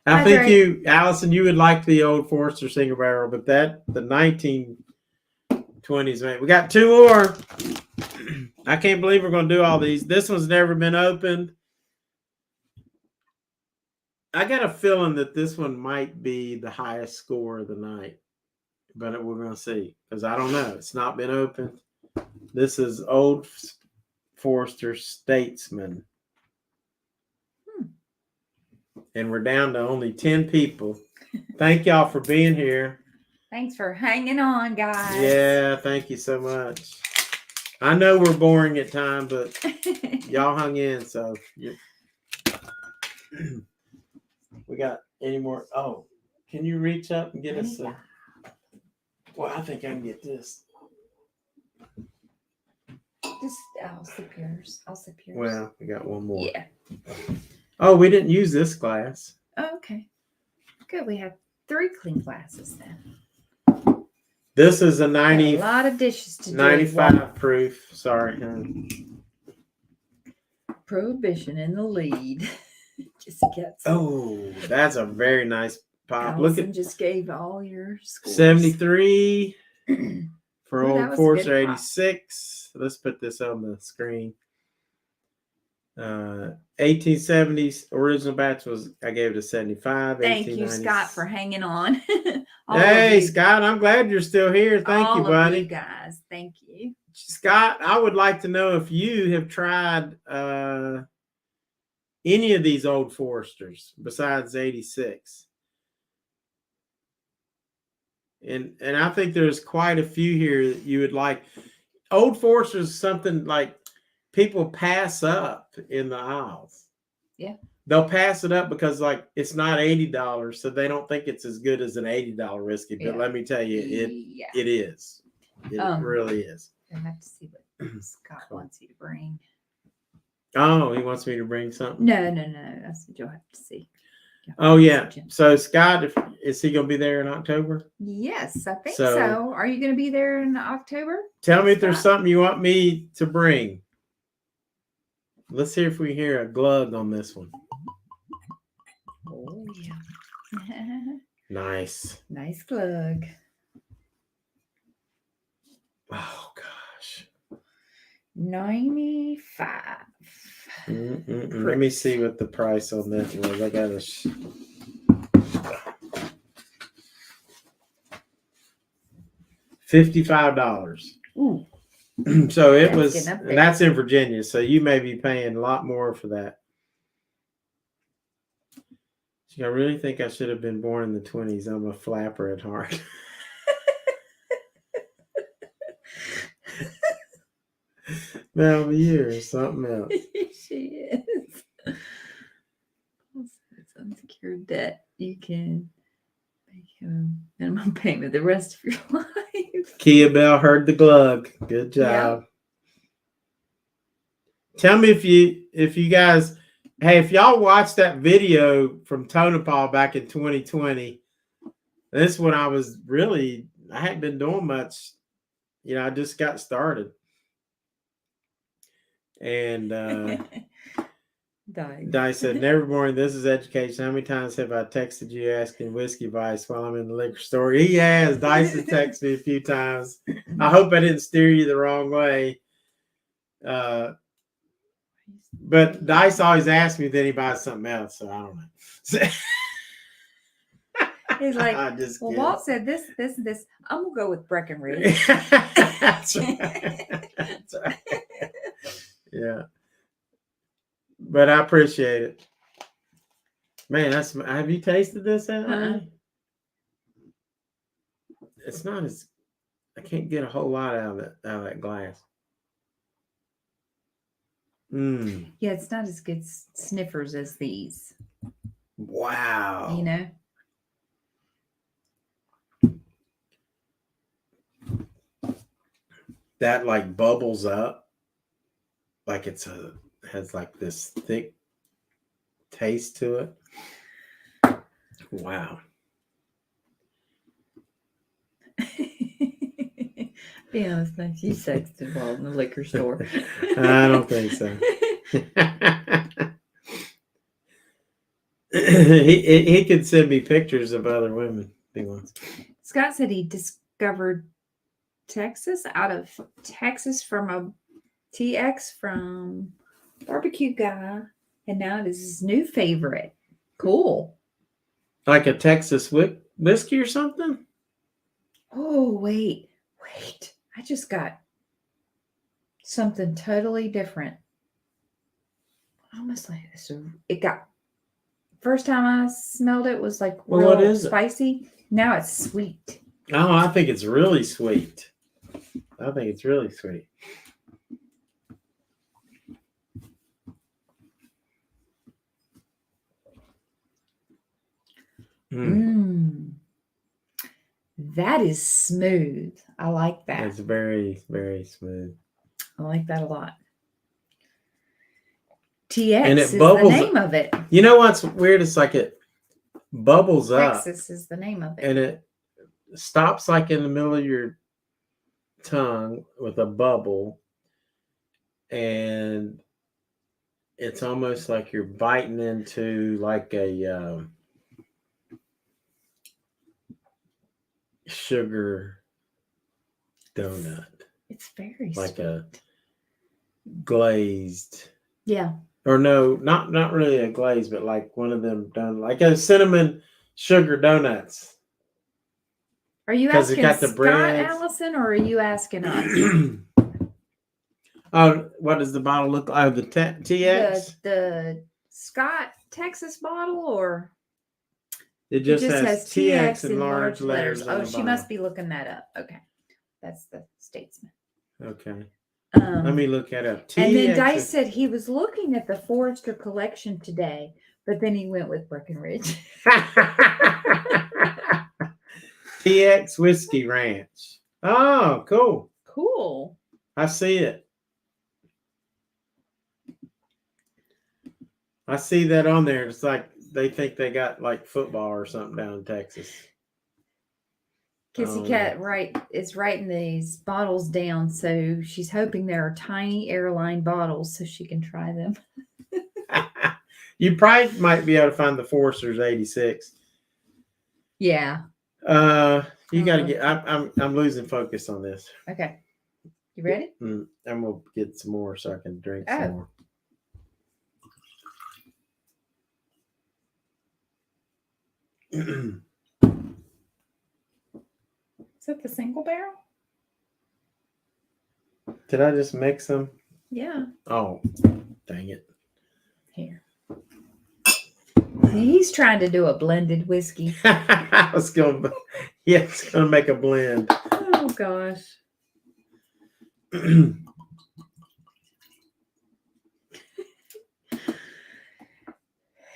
I think you, Allison, you would like the Old Forester single barrel, but the 1920s, man. We got two more. I can't believe we're going to do all these. This one's never been opened. I got a feeling that this one might be the highest score of the night, but we're going to see because I don't know. It's not been opened. This is Old Forester Statesman. And we're down to only 10 people. Thank y'all for being here. Thanks for hanging on, guys. Yeah, thank you so much. I know we're boring at times, but y'all hung in, so we got any more? Oh, can you reach up and get us a... Well, I think I can get this. I'll sip yours. Well, we got one more. Yeah. Oh, we didn't use this glass. Oh, okay. Good. We have 3 clean glasses then. This is a 90. A lot of dishes to 95 proof. Sorry, honey. Prohibition in the lead. Kissy Kat. Oh, that's a very nice pop. Allison Look at just gave all your scores. 73 for Old Forester 86. Let's put this on the screen. 1870s original batch was, I gave it a 75. Thank you, Scott, for hanging on. Hey, Scott, I'm glad you're still here. Thank you, buddy. All of you guys, thank you. Scott, I would like to know if you have tried any of these Old Foresters besides 86. And I think there's quite a few here that you would like. Old Forester is something like people pass up in the aisles. Yeah. They'll pass it up because like it's not $80, so they don't think it's as good as an $80 whiskey. But let me tell you, it is. It really is. I have to see what Scott wants you to bring. Oh, he wants me to bring something? No. That's what you'll have to see. Oh, yeah. So, Scott, is he going to be there in October? Yes, I think so. Are you going to be there in October? Tell me if there's something you want me to bring. Let's see if we hear a glug on this one. Oh, yeah. Nice. Nice glug. Oh, gosh. 95. Let me see what the price on this was. I got $55. Ooh. So it was, and that's in Virginia. So you may be paying a lot more for that. I really think I should have been born in the 20s. I'm a flapper at heart. Now you're something else. She is. It's unsecured debt. You can make a minimum payment the rest of your life. Kia-Belle heard the glug. Good job. Yep. Tell me if you guys, hey, if y'all watched that video from Tonopah back in 2020, this is when I hadn't been doing much. I just got started. And Dice said, never this is education. How many times have I texted you asking whiskey advice while I'm in the liquor store? He has. Dice has texted me a few times. I hope I didn't steer you the wrong way. But Dice always asks me, then he buys something else, so I don't know. He's like, well, Walt said this. I'm going to go with Breckenridge. That's right. That's right. Yeah. But I appreciate it. Man, have you tasted this, Anna? It's not as, I can't get a whole lot out of that glass. Yeah, it's not as good sniffers as these. Wow. You know? That like bubbles up. Like has like this thick taste to it. Wow. Be honest, like you sexted while in the liquor store. I don't think so. he could send me pictures of other women if he wants. Scott said he discovered Texas from a TX from Barbecue Guy, and now it is his new favorite. Cool. Like a Texas whiskey or something? Oh, wait. I just got something totally different. Almost like this. It got, first time I smelled it was like real spicy. Now it's sweet. Oh, I think it's really sweet. That is smooth. I like that. It's very, very smooth. I like that a lot. TX and it is bubbles, the name of it. You know what's weird? It's like it bubbles up. Texas is the name of it. And it stops like in the middle of your tongue with a bubble. And it's almost like you're biting into like a sugar donut. It's very like sweet. A glazed. Yeah. Or no, not really a glaze, but like one of them done like a cinnamon sugar donuts. Are you asking Scott, Allison, or are you asking us? Oh, what does the bottle look like? Oh, the TX? The Scott Texas bottle, or it just has TX in large letters. Oh, she must be looking that up. Okay. That's the Statesman. Okay. Let me look at it. And then Dice said he was looking at the Forester collection today, but then he went with Breckenridge. TX Whiskey Ranch. Oh, cool. Cool. I see it. I see that on there. It's like they think they got like football or something down in Texas. Kissy Kat is writing these bottles down, so she's hoping there are tiny airline bottles so she can try them. You probably might be able to find the Forester's 86. Yeah. You got to get. I'm losing focus on this. Okay. You ready? I'm gonna get some more so I can drink some more. Is that the single barrel? Did I just mix them? Yeah. Oh, dang it. Here. He's trying to do a blended whiskey. It's gonna make a blend. Oh gosh.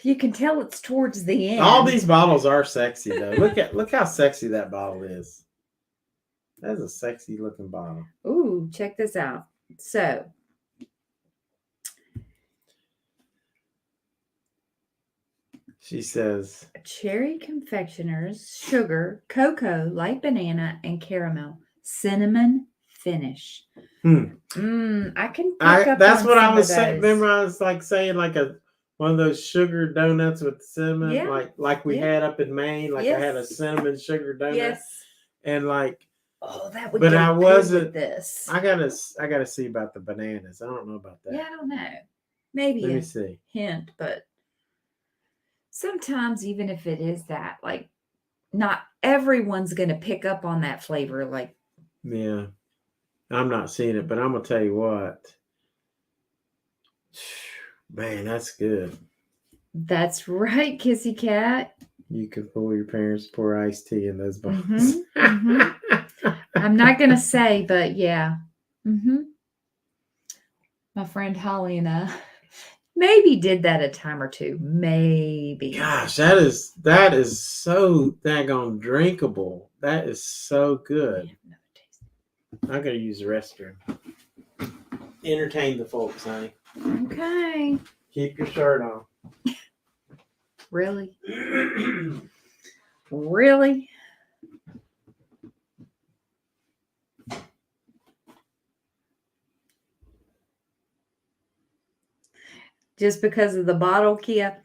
You can tell it's towards the end. All these bottles are sexy though. Look how sexy that bottle is. That's a sexy looking bottle. Ooh, check this out. So she says cherry confectioners, sugar, cocoa, light banana, and caramel, cinnamon finish. I can pick up that's on what some I was of saying. those. Remember, I was like saying like a one of those sugar donuts with cinnamon, like we had up in Maine. Like I had a cinnamon sugar donut. Yes. And like, that would. But I wasn't. With this. I gotta see about the bananas. I don't know about that. Yeah, I don't know. Maybe Let me see. Hint, but sometimes even if it is that, like, not everyone's gonna pick up on that flavor. Like, yeah, I'm not seeing it, but I'm gonna tell you what. Man, that's good. That's right, Kissy Kat. You can fool your parents, pour iced tea in those bottles. I'm not going to say, but yeah. My friend Holly and I maybe did that a time or two. Maybe. Gosh, that is so daggone drinkable. That is so good. I'm going to use the restroom. Entertain the folks, honey. Okay. Keep your shirt on. Really? Really? Just because of the bottle, Kia?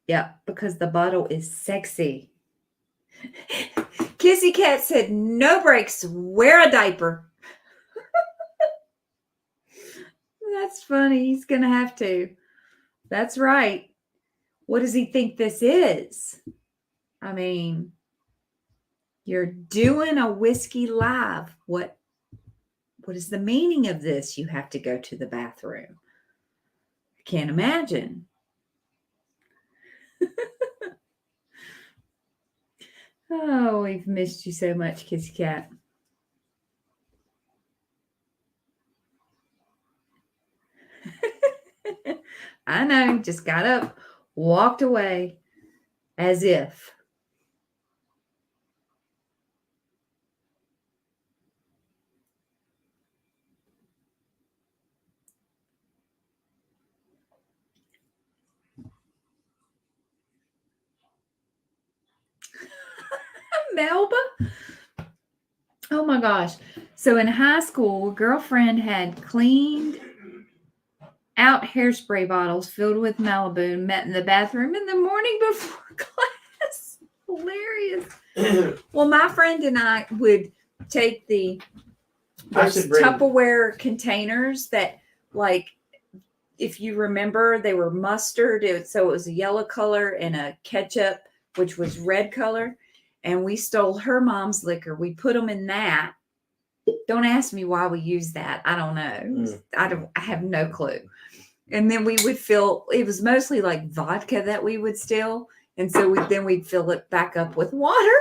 Yeah, because the bottle is sexy. Kissy Kat said, no breaks, wear a diaper. That's funny. He's going to have to. That's right. What does he think this is? I mean, you're doing a whiskey live. What is the meaning of this? You have to go to the bathroom. I can't imagine. Oh, we've missed you so much, Kissy Kat. I know, just got up, walked away as if. Melba? Oh my gosh. So in high school, a girlfriend had cleaned out hairspray bottles filled with Malibu and met in the bathroom in the morning before class. Hilarious. Well, my friend and I would take the Tupperware containers that, like, if you remember, they were mustard. So it was a yellow color and a ketchup, which was red color. And we stole her mom's liquor. We put them in that. Don't ask me why we used that. I don't know. I have no clue. And then we would fill, it was mostly like vodka that we would steal. And so we'd fill it back up with water.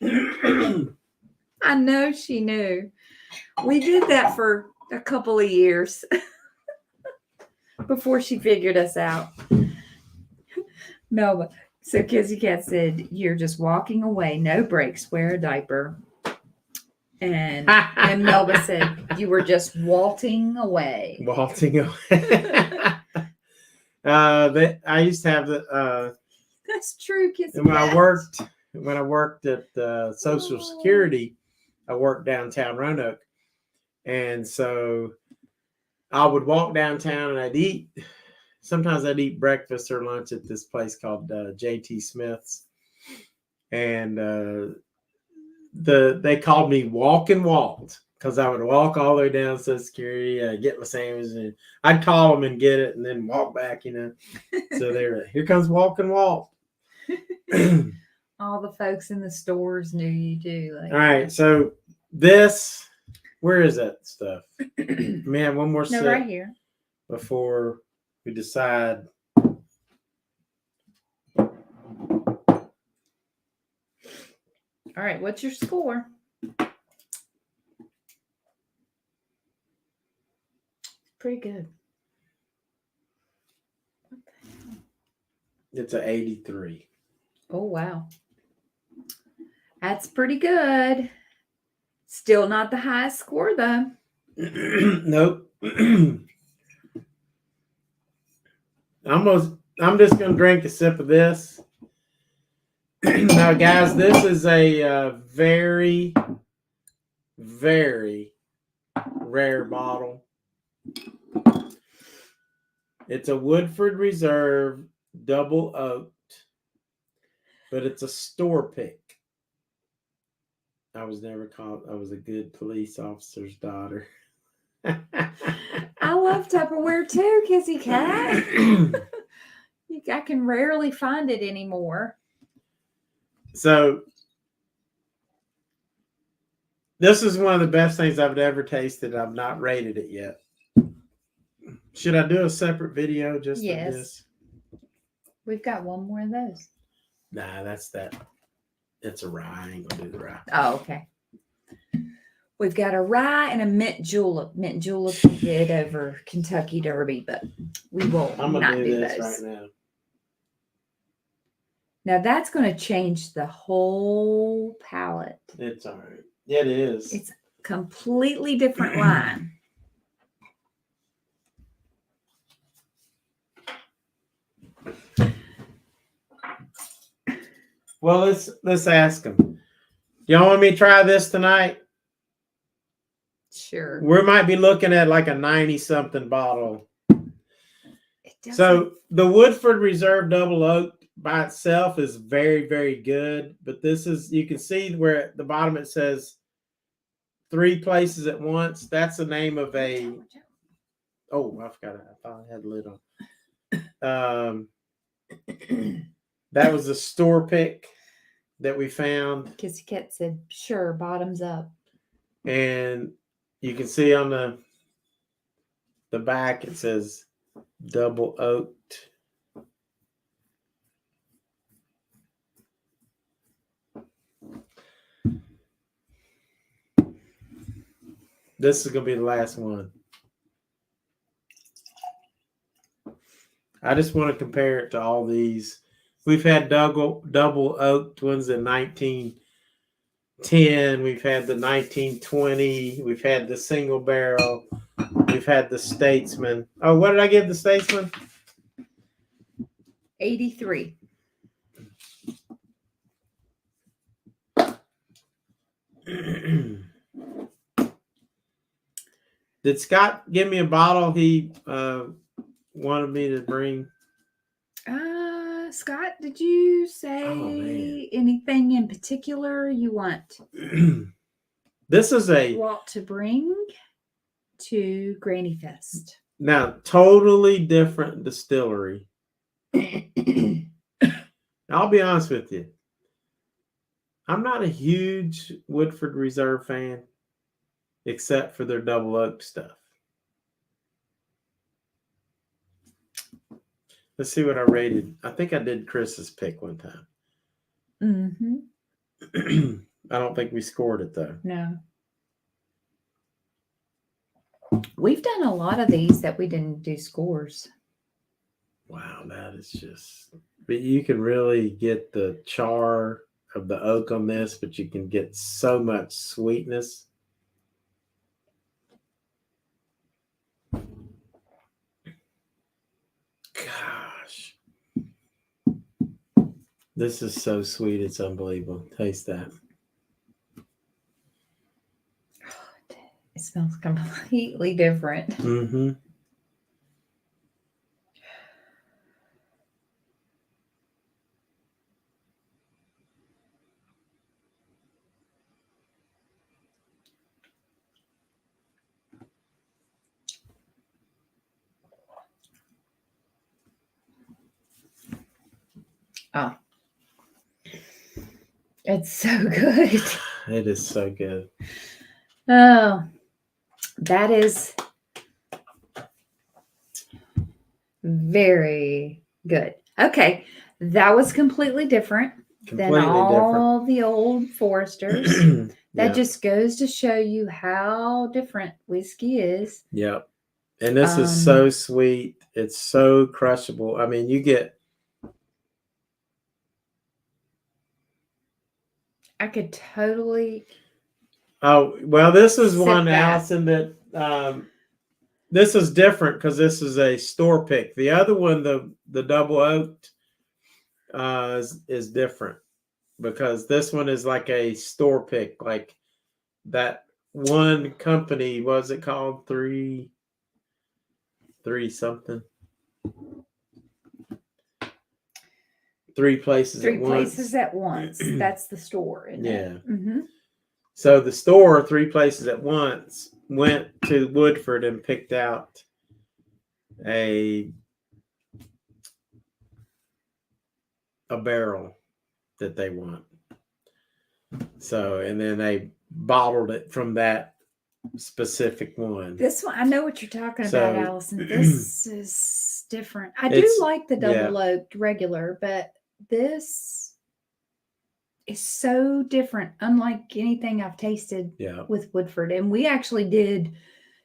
I know she knew. We did that for a couple of years before she figured us out. Melba. So Kissy Kat said, you're just walking away, no breaks, wear a diaper. And Melba said, you were just waltzing away. Waltzing away. I used to have the. That's true, Kissy Kat. When I worked at Social Security, I worked downtown Roanoke, and so I would walk downtown and I'd eat. Sometimes I'd eat breakfast or lunch at this place called J.T. Smith's, and they called me Walk and Walt because I would walk all the way down Social Security, get my sandwich, and I'd call them and get it, and then walk back. So they're here comes Walk and Walt. All the folks in the stores knew you too. All right, so this, where is that stuff? Man, one more sip. Right here. Before we decide. All right, what's your score? Pretty good. What the hell? It's an 83. Oh, wow. That's pretty good. Still not the highest score, though. Nope. I'm just going to drink a sip of this. Now, guys, this is a very, very rare bottle. It's a Woodford Reserve double oaked, but it's a store pick. I was never caught. I was a good police officer's daughter. I love Tupperware too, Kissy Kat. I can rarely find it anymore. So this is one of the best things I've ever tasted. I've not rated it yet. Should I do a separate video just of this? We've got one more of those. Nah, that's that. It's a rye. I ain't gonna do the rye. Oh, okay. We've got a rye and a mint julep. Mint julep we did over Kentucky Derby, but we will not do this right now. Now that's going to change the whole palette. It's all right. Yeah, it is. It's completely different line. Well, let's ask them. Y'all want me to try this tonight? Sure. We might be looking at like a 90-something bottle. So the Woodford Reserve Double Oak by itself is very, very good. But this is, you can see where at the bottom it says 3 places at once. That's the name of a, oh, I forgot. I thought I had the lid on. That was a store pick that we found. Kissy Kat said, sure, bottoms up. And you can see on the back it says double oaked. This is going to be the last one. I just want to compare it to all these. We've had double oaked ones in 1910. We've had the 1920. We've had the single barrel. We've had the Statesman. Oh, what did I give the Statesman? 83. Did Scott give me a bottle he wanted me to bring? Scott, did you say anything in particular you want? This is a want to bring to Granny Fest. Now, totally different distillery. I'll be honest with you. I'm not a huge Woodford Reserve fan, except for their double oak stuff. Let's see what I rated. I think I did Chris's pick one time. Mm-hmm. I don't think we scored it, though. No. We've done a lot of these that we didn't do scores. Wow, that is just... But you can really get the char of the oak on this, but you can get so much sweetness. Gosh. This is so sweet. It's unbelievable. Taste that. It smells completely different. Mm-hmm. Oh. It's so good. It is so good. Oh, that is very good. Okay. That was completely different than all the old Foresters. That just goes to show you how different whiskey is. Yep. And this is so sweet. It's so crushable. I mean, you get... I could totally... Oh, well, this is one, Allison, that this is different because this is a store pick. The other one, the double oaked, is different because this one is like a store pick, like that one company. What was it called? Three something. Three Places Three at Once. Places at Once. That's the store. Yeah. Mm-hmm. So the store, Three Places at Once, went to Woodford and picked out a barrel that they want. So, and then they bottled it from that specific one. This one, I know what you're talking about, Allison. This is different. I do like the double oaked regular, but this is so different, unlike anything I've tasted with Woodford. And we actually did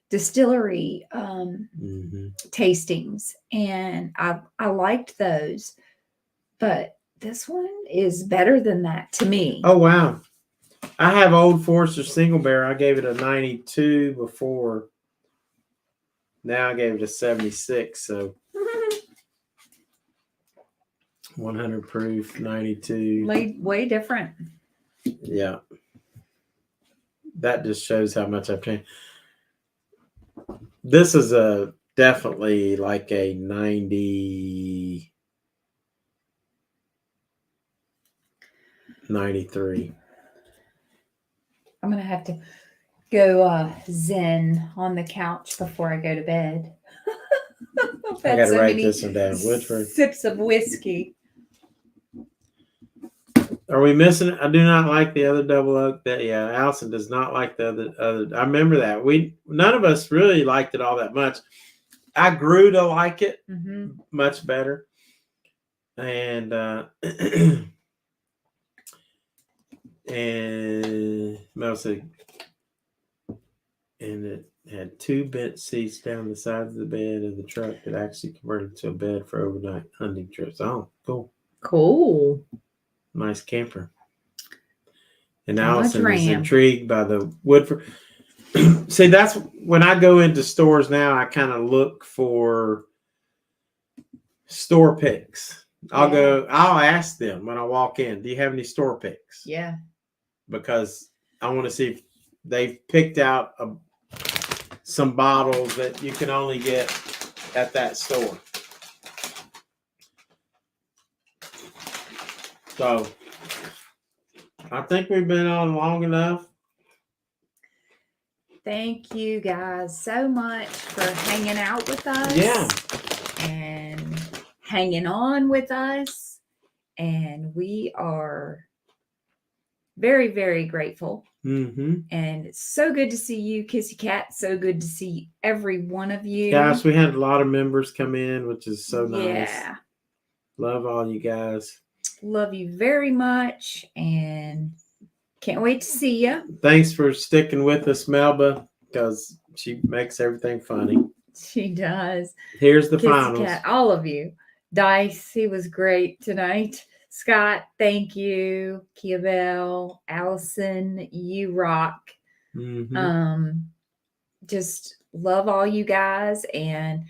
distillery tastings, and I liked those, but this one is better than that to me. Oh wow. I have Old Forester single barrel. I gave it a 92 before. Now I gave it a 76. So 100 proof, 92. Way different. Yeah. That just shows how much I've changed. This is definitely like a 90, 93. I'm going to have to go zen on the couch before I go to bed. I got to write this one down. Woodford. Sips of whiskey. Are we missing it? I do not like the other double oak. Allison does not like the other. I remember that. None of us really liked it all that much. I grew to like it much better. And and mostly, and it had 2 bench seats down the sides of the bed of the truck that actually converted to a bed for overnight hunting trips. Oh, cool. Nice camper. And Allison is intrigued by the Woodford. See, that's when I go into stores now, I kind of look for store picks. I'll ask them when I walk in, do you have any store picks? Yeah. Because I want to see if they've picked out some bottles that you can only get at that store. So I think we've been on long enough. Thank you guys so much for hanging out with us. Yeah. And hanging on with us. And we are very, very grateful. And it's so good to see you, Kissy Kat. So good to see every one of you. Gosh, we had a lot of members come in, which is so nice. Yeah. Love all you guys. Love you very much. And can't wait to see you. Thanks for sticking with us, Melba, because she makes everything funny. She does. Here's the Kissy finals. Kat, all of you. Dice, he was great tonight. Scott, thank you. Kia-Belle, Allison, you rock. Just love all you guys. And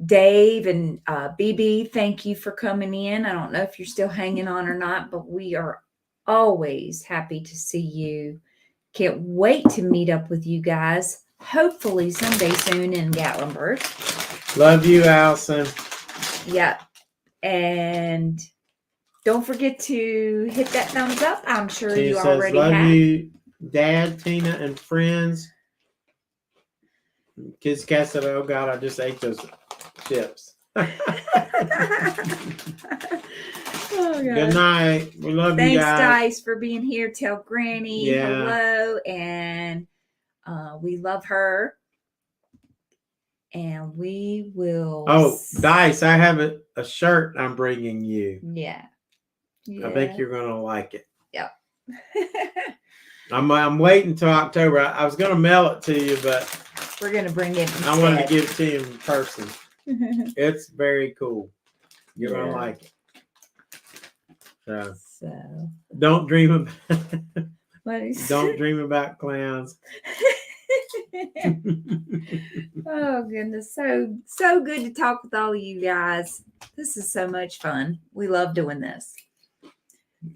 Dave and BB, thank you for coming in. I don't know if you're still hanging on or not, but we are always happy to see you. Can't wait to meet up with you guys. Hopefully someday soon in Gatlinburg. Love you, Allison. Yep. And don't forget to hit that thumbs up. I'm sure you already have. Love you, Dad, Tina, and friends. Kissy Kat said, oh, God, I just ate those chips. Oh, good night. We love you guys. Thanks, Dice, for being here. Tell Granny hello. And we love her. And we will. Oh, Dice, I have a shirt I'm bringing you. Yeah. I think you're going to like it. Yep. I'm waiting till October. I was going to mail it to you, but we're going to bring it instead. I wanted to give it to you in person. It's very cool. You're going to like it. So don't dream about don't dream about clowns. Oh goodness, so good to talk with all of you guys. This is so much fun. We love doing this.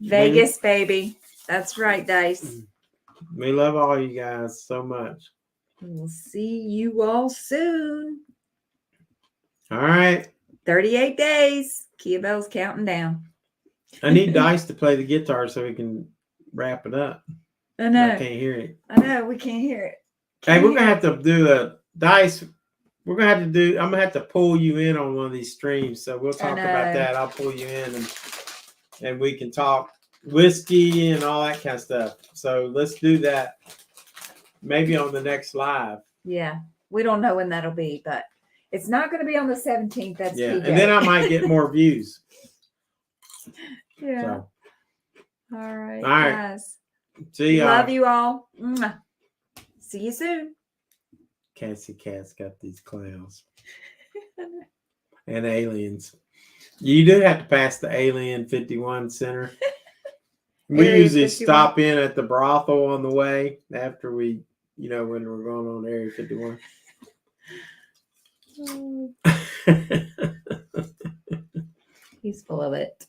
Vegas, baby. That's right, Dice. We love all you guys so much. We'll see you all soon. All right. 38 days. Kia-Belle's counting down. I need Dice to play the guitar so we can wrap it up. I know. I can't hear it. I know. We can't hear it. Hey, we're gonna have to do a Dice. We're gonna have to do. I'm gonna have to pull you in on one of these streams. So we'll talk about that. I'll pull you in and we can talk whiskey and all that kind of stuff. So let's do that. Maybe on the next live. Yeah, we don't know when that'll be, but it's not going to be on the 17th. That's and then I might get more views. Yeah. So. All right, guys. See y'all. Love you all. See you soon. Kissy Kat's got these clowns and aliens. You do have to pass the Alien 51 Center. We usually 51. Stop in at the brothel on the way after we, when we're going on Area 51. He's full of it.